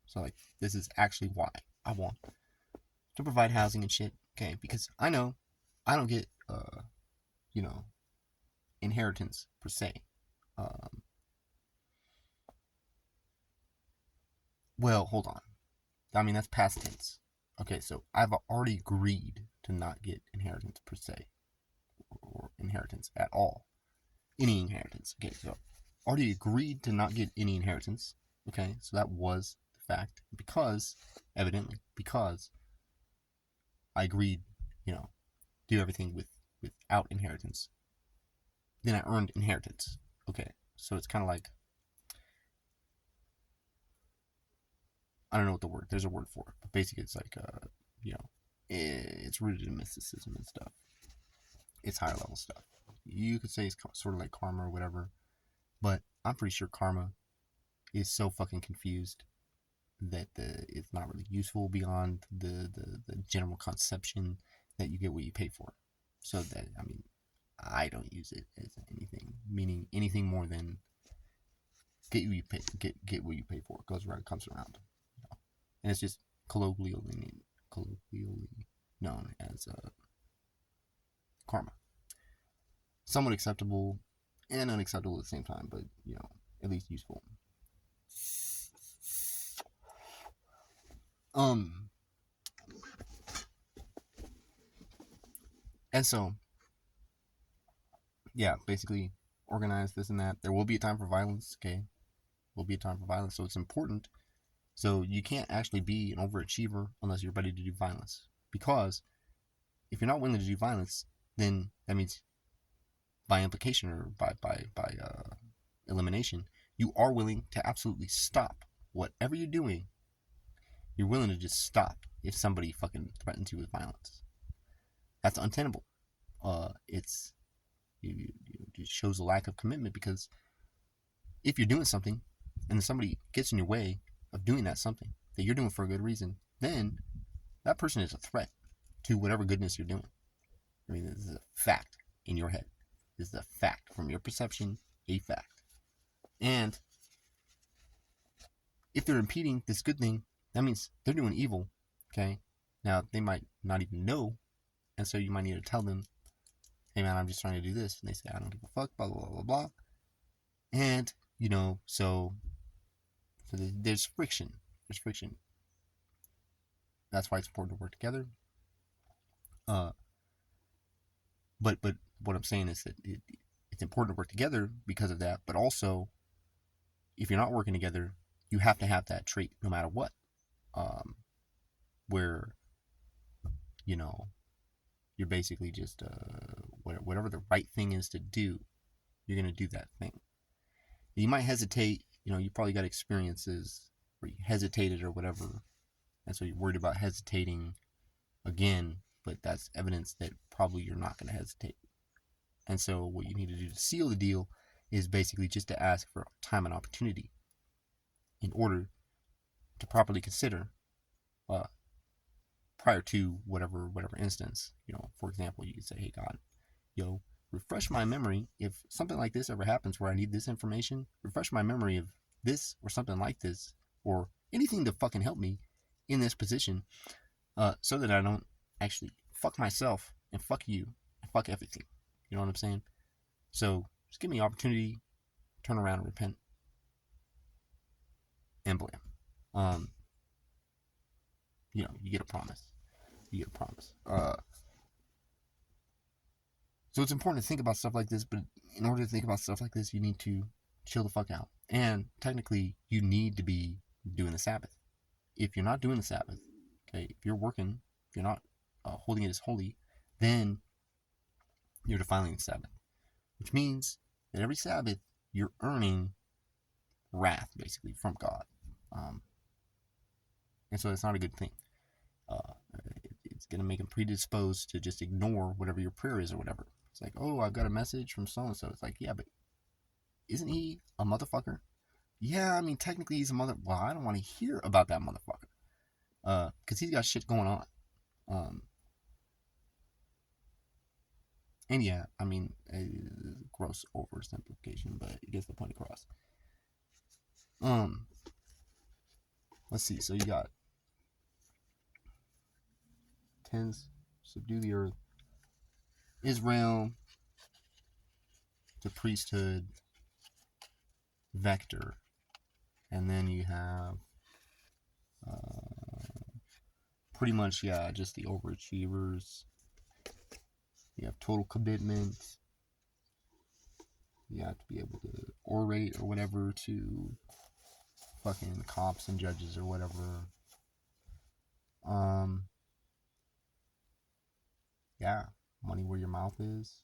So like, this is actually why I want to provide housing and shit. Okay, because I know I don't get inheritance per se. Well, hold on. I mean, that's past tense. Okay, so I've already agreed to not get inheritance per se, or inheritance at all. Any inheritance. Okay, so already agreed to not get any inheritance. Okay, so that was the fact. Evidently, because I agreed, do everything without inheritance. Then I earned inheritance. Okay, so it's kind of like, I don't know what the word. There's a word for it, but basically it's like, it's rooted in mysticism and stuff. It's higher level stuff. You could say it's sort of like karma or whatever, but I'm pretty sure karma is so fucking confused that it's not really useful beyond the general conception that you get what you pay for. So that, I mean, I don't use it as anything, meaning anything more than get what you pay, get what you pay for. It goes around, comes around, and it's just colloquially known as karma. Somewhat acceptable and unacceptable at the same time, but at least useful. And so, yeah, basically organize this and that. There will be a time for violence, okay? Will be a time for violence, so it's important. So you can't actually be an overachiever unless you're ready to do violence. Because if you're not willing to do violence, then that means by implication or by elimination, you are willing to absolutely stop whatever you're doing. You're willing to just stop if somebody fucking threatens you with violence. That's untenable. It just shows a lack of commitment, because if you're doing something and somebody gets in your way of doing that something that you're doing for a good reason, then that person is a threat to whatever goodness you're doing. I mean, this is a fact in your head. This is a fact from your perception, a fact. And if they're impeding this good thing, that means they're doing evil, okay? Now, they might not even know, and so you might need to tell them, hey man, I'm just trying to do this. And they say, I don't give a fuck, blah, blah, blah, blah, blah. And, so there's friction. There's friction. That's why it's important to work together. But what I'm saying is that it's important to work together because of that. But also, if you're not working together, you have to have that trait no matter what. Where, you're basically just whatever the right thing is to do, you're going to do that thing. You might hesitate. You probably got experiences where you hesitated or whatever, and so you're worried about hesitating again, but that's evidence that probably you're not going to hesitate. And so what you need to do to seal the deal is basically just to ask for time and opportunity in order to properly consider prior to whatever instance. For example, you could say, hey God, refresh my memory if something like this ever happens where I need this information. Refresh my memory of this or something like this, or anything to fucking help me in this position, so that I don't actually fuck myself and fuck you and fuck everything. You know what I'm saying? So just give me opportunity, turn around and repent, and blam. You get a promise. You get a promise. So it's important to think about stuff like this, but in order to think about stuff like this, you need to chill the fuck out. And technically, you need to be doing the Sabbath. If you're not doing the Sabbath, okay, if you're working, if you're not holding it as holy, then you're defiling the Sabbath. Which means that every Sabbath, you're earning wrath, basically, from God. And so it's not a good thing. It's going to make him predisposed to just ignore whatever your prayer is or whatever. It's like, oh, I've got a message from so-and-so. It's like, yeah, but isn't he a motherfucker? Yeah, I mean, technically he's a mother. Well, I don't want to hear about that motherfucker. Because he's got shit going on. And yeah, I mean, gross oversimplification, but it gets the point across. Let's see. So you got tens, subdue the earth, Israel, the priesthood, vector, and then you have Pretty much, yeah, just the overachievers. You have total commitment. You have to be able to orate or whatever to fucking cops and judges or whatever. Yeah, money where your mouth is.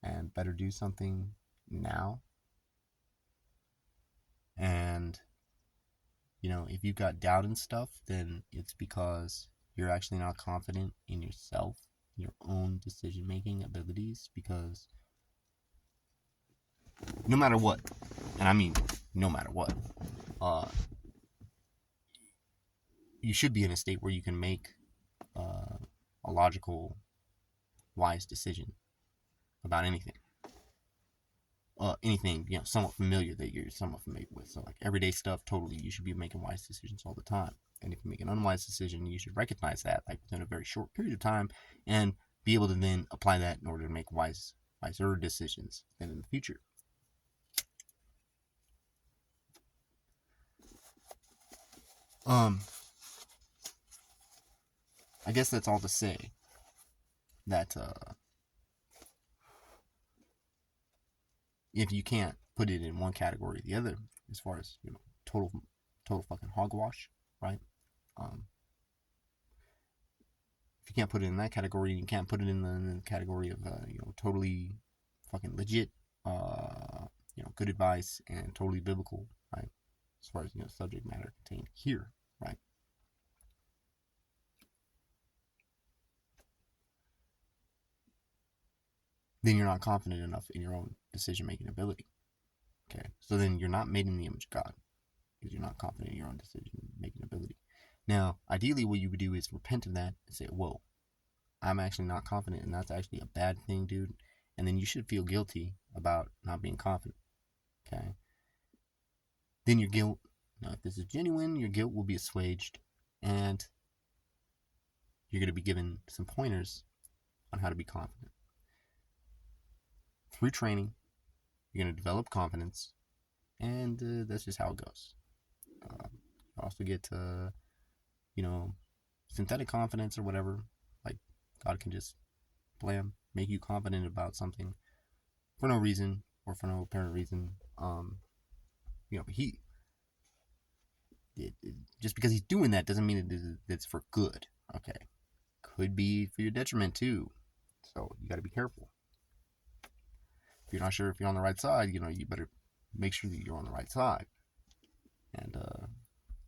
And better do something now. And, you know, if you've got doubt and stuff, then it's because you're actually not confident in yourself, your own decision making abilities, because no matter what, and I mean no matter what, you should be in a state where you can make a logical, wise decision about anything. Anything, you know, somewhat familiar that you're somewhat familiar with. So like everyday stuff, totally, you should be making wise decisions all the time. And if you make an unwise decision, you should recognize that like within a very short period of time and be able to then apply that in order to make wiser decisions then in the future. I guess that's all to say that if you can't put it in one category or the other, as far as, you know, total fucking hogwash, right? If you can't put it in that category, you can't put it in the category of you know, totally fucking legit, you know, good advice and totally biblical, right? As far as, you know, subject matter contained here, right? Then you're not confident enough in your own decision making ability. Okay, so then you're not made in the image of God because you're not confident in your own decision making ability. Now, ideally, what you would do is repent of that and say, "Whoa, I'm actually not confident, and that's actually a bad thing, dude." And then you should feel guilty about not being confident. Okay. Then your guilt, now if this is genuine, your guilt will be assuaged, and you're going to be given some pointers on how to be confident. Through training, you're going to develop confidence, and that's just how it goes. You also get to, you know, synthetic confidence or whatever. Like, God can just, blam, make you confident about something for no reason or for no apparent reason. You know, just because he's doing that doesn't mean it's for good. Okay, could be for your detriment too. So you got to be careful. If you're not sure if you're on the right side, you know, you better make sure that you're on the right side. And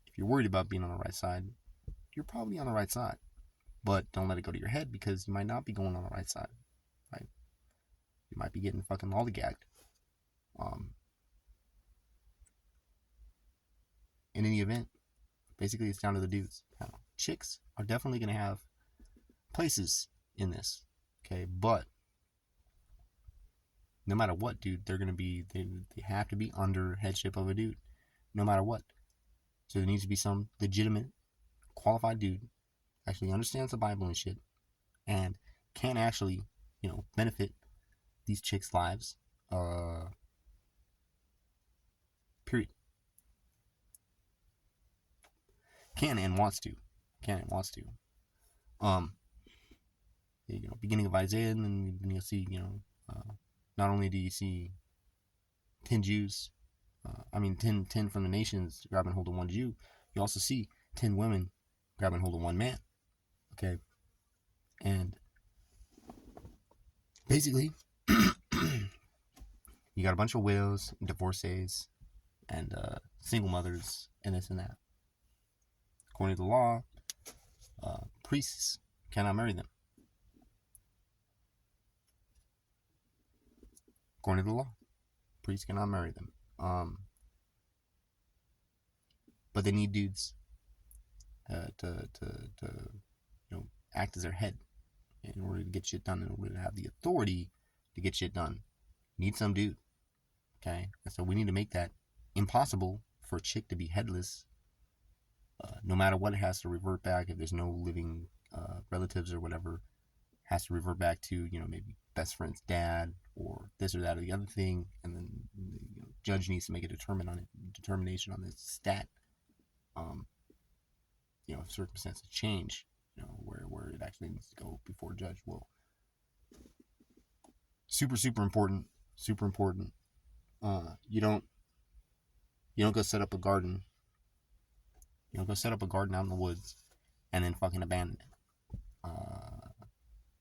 if you're worried about being on the right side, you're probably on the right side. But don't let it go to your head because you might not be going on the right side, right? You might be getting fucking lollygagged. In any event, basically it's down to the dudes. Now, chicks are definitely going to have places in this, okay? But no matter what, dude, they're going to be, they have to be under headship of a dude, no matter what. So there needs to be some legitimate, qualified dude actually understands the Bible and shit and can actually, you know, benefit these chicks' lives. Period. Can and wants to. You know, beginning of Isaiah, and then you'll see, you know, not only do you see 10 Jews, 10 from the nations grabbing hold of one Jew, you also see 10 women grabbing hold of one man. Okay? And basically, you got a bunch of widows, divorcees, and single mothers, and this and that. According to the law, priests cannot marry them. According to the law, priests cannot marry them. But they need dudes to you know, act as their head in order to get shit done, in order to have the authority to get shit done. You need some dude. Okay? And so we need to make that impossible for a chick to be headless. No matter what, it has to revert back. If there's no living relatives or whatever, has to revert back to, you know, maybe best friend's dad or this or that or the other thing, and then, you know, judge needs to make a determination on this stat. if circumstances change, where it actually needs to go before a judge. Well, super important, super important. You don't go set up a garden. You don't go set up a garden out in the woods and then fucking abandon it.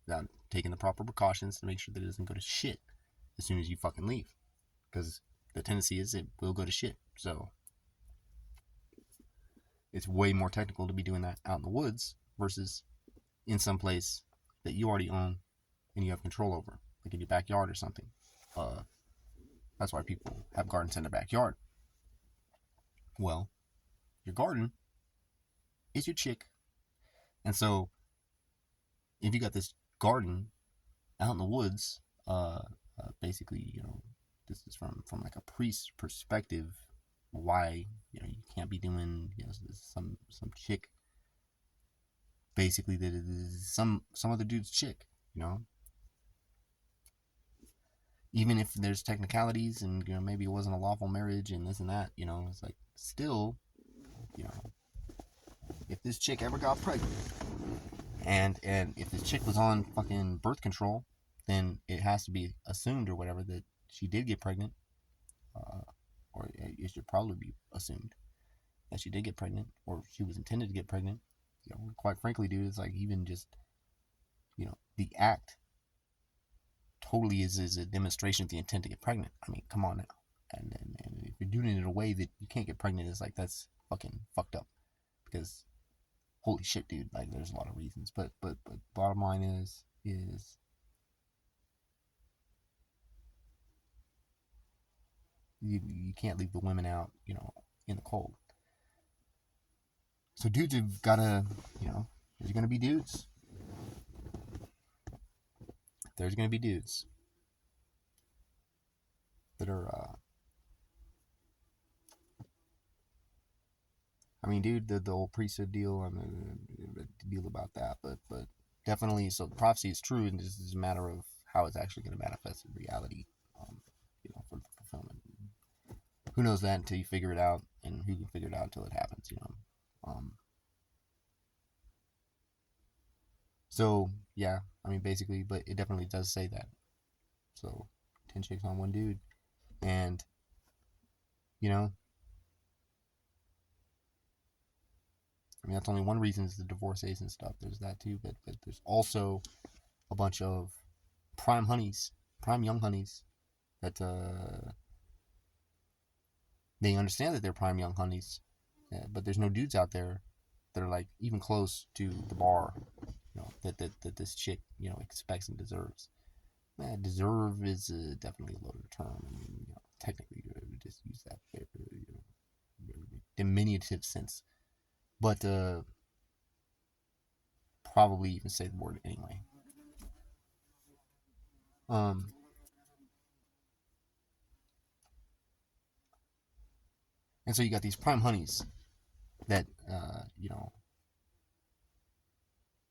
Without taking the proper precautions to make sure that it doesn't go to shit as soon as you fucking leave, because the tendency is it will go to shit. So it's way more technical to be doing that out in the woods versus in some place that you already own and you have control over, like in your backyard or something. That's why people have gardens in their backyard. Well, your garden is your chick. And so if you got this garden out in the woods, basically, this is from like a priest's perspective, why you can't be doing some chick, basically, that is some other dude's chick, even if there's technicalities and maybe it wasn't a lawful marriage and this and that, it's like still, if this chick ever got pregnant and if this chick was on fucking birth control, then it has to be assumed or whatever that she did get pregnant, or it should probably be assumed that she did get pregnant or she was intended to get pregnant. Quite frankly, dude, it's like even just the act totally is a demonstration of the intent to get pregnant. I mean, come on now. And if you're doing it in a way that you can't get pregnant, it's like that's fucking fucked up. Because holy shit, dude, like there's a lot of reasons. But bottom line is you can't leave the women out, in the cold. So dudes have gotta, there's gonna be dudes. There's gonna be dudes that are I mean, dude, the whole priesthood deal, I mean, the deal about that, but definitely, so the prophecy is true, and this is a matter of how it's actually going to manifest in reality, for the fulfillment. Who knows that until you figure it out, and who can figure it out until it happens, So, yeah, I mean, basically, but it definitely does say that. So, 10 chicks on one dude, and, I mean, that's only one reason is the divorcees and stuff. There's that too, but there's also a bunch of prime young honeys that they understand that they're prime young honeys, but there's no dudes out there that are like even close to the bar, that this chick expects and deserves. Deserve is definitely a loaded term. I mean, technically, you would just use that diminutive sense. But probably even say the word anyway. And so you got these prime honeys that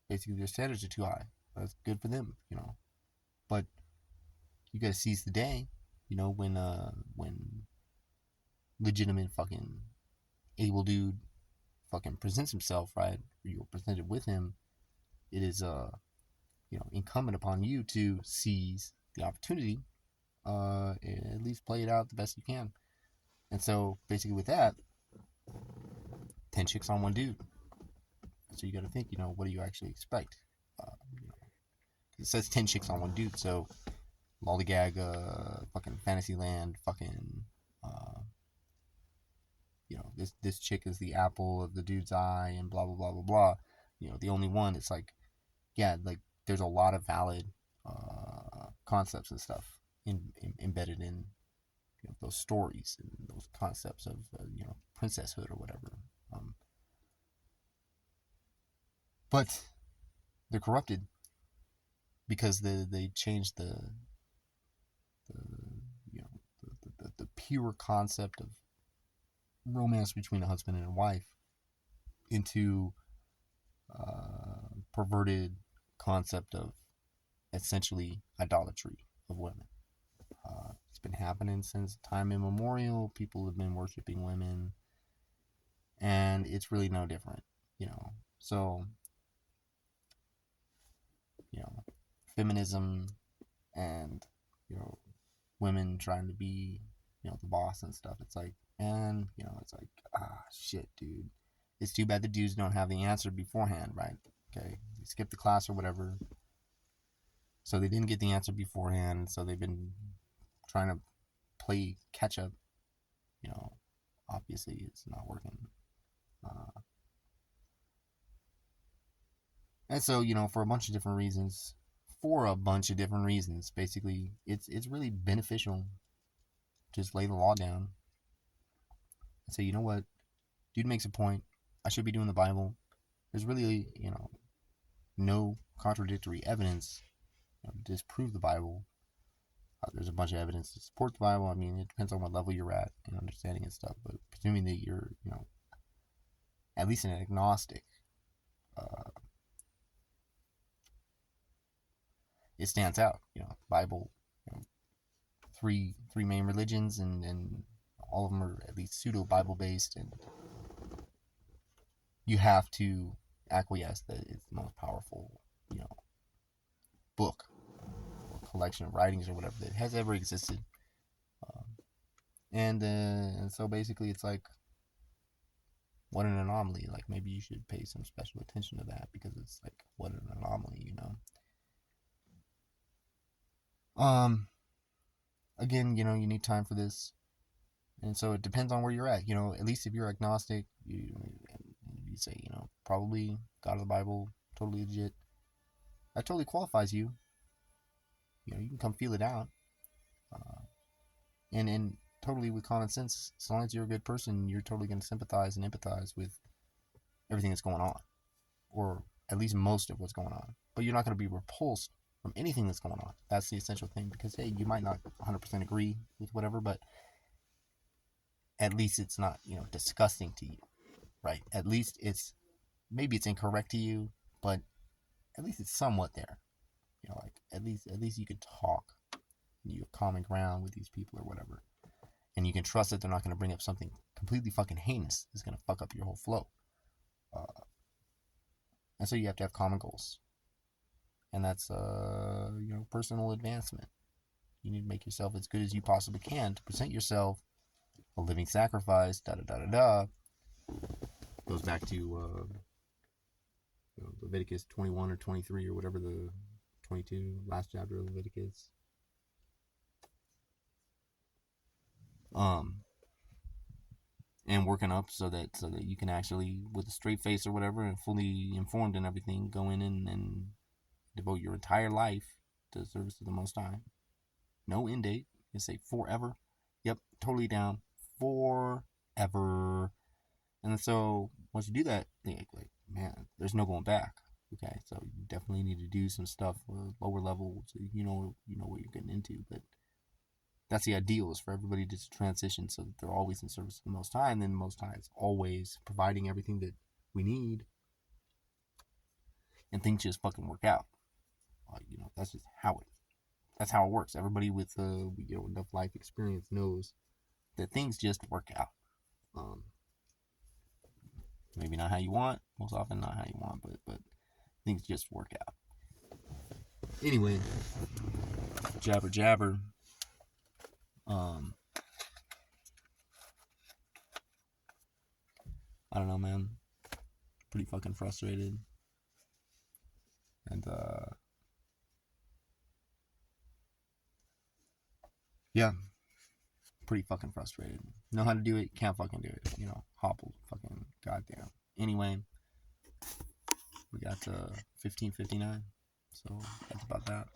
basically their standards are too high. That's good for them, But you gotta seize the day, when legitimate fucking able dude fucking presents himself, right? You're presented with him. It is incumbent upon you to seize the opportunity, at least play it out the best you can. And so basically with that, 10 chicks on one dude. So you got to think, what do you actually expect? It says 10 chicks on one dude, so lollygag, fucking Fantasyland, fucking, this chick is the apple of the dude's eye, and blah blah blah blah blah. The only one. It's like, yeah, like there's a lot of valid concepts and stuff embedded in those stories and those concepts of princesshood or whatever. But they're corrupted because they changed the pure concept of romance between a husband and a wife into perverted concept of essentially idolatry of women. It's been happening since time immemorial. People have been worshiping women, and it's really no different. So, feminism and, women trying to be, the boss and stuff. It's like, man, it's like, shit, dude. It's too bad the dudes don't have the answer beforehand, right? Okay, they skipped the class or whatever, so they didn't get the answer beforehand. So they've been trying to play catch up. Obviously it's not working. And so, for a bunch of different reasons, basically, it's really beneficial to just lay the law down and say, you know what, dude makes a point. I should be doing the Bible. There's really, no contradictory evidence to disprove the Bible. There's a bunch of evidence to support the Bible. I mean, it depends on what level you're at and understanding and stuff. But presuming that you're, at least an agnostic, it stands out. Bible, three main religions, and all of them are at least pseudo Bible based, and you have to acquiesce that it's the most powerful, book or collection of writings or whatever that has ever existed. And so basically, it's like, what an anomaly. Like, maybe you should pay some special attention to that, because it's like, what an anomaly, Again, you need time for this. And so it depends on where you're at. At least if you're agnostic, you say, probably God of the Bible, totally legit. That totally qualifies you. You can come feel it out. And totally with common sense, as long as you're a good person, you're totally going to sympathize and empathize with everything that's going on, or at least most of what's going on. But you're not going to be repulsed from anything that's going on. That's the essential thing, because, hey, you might not 100% agree with whatever, but at least it's not, disgusting to you, right? At least maybe it's incorrect to you, but at least it's somewhat there. Like, at least you can talk. You have common ground with these people or whatever. And you can trust that they're not going to bring up something completely fucking heinous that's going to fuck up your whole flow. And so you have to have common goals. And that's, personal advancement. You need to make yourself as good as you possibly can to present yourself a living sacrifice, da-da-da-da-da. Goes back to Leviticus 21 or 23 or whatever, the 22, last chapter of Leviticus. And working up so that you can actually, with a straight face or whatever, and fully informed and everything, go in and devote your entire life to the service of the Most High. No end date. You say forever. Yep, totally down. Forever. And so once you do that, like, man, there's no going back. Okay, so you definitely need to do some stuff lower level, so you know what you're getting into. But that's the ideal, is for everybody to transition so that they're always in service of the Most High, and then the Most High is always providing everything that we need, and things just fucking work out. That's just how it works. Everybody with enough life experience knows that things just work out. Maybe not how you want, most often not how you want, but things just work out. Anyway, jabber. I don't know, man. Pretty fucking frustrated. And, yeah. Pretty fucking frustrated. Know how to do it, can't fucking do it. Hobbled. Fucking goddamn. Anyway, we got 15:59. So, that's about that.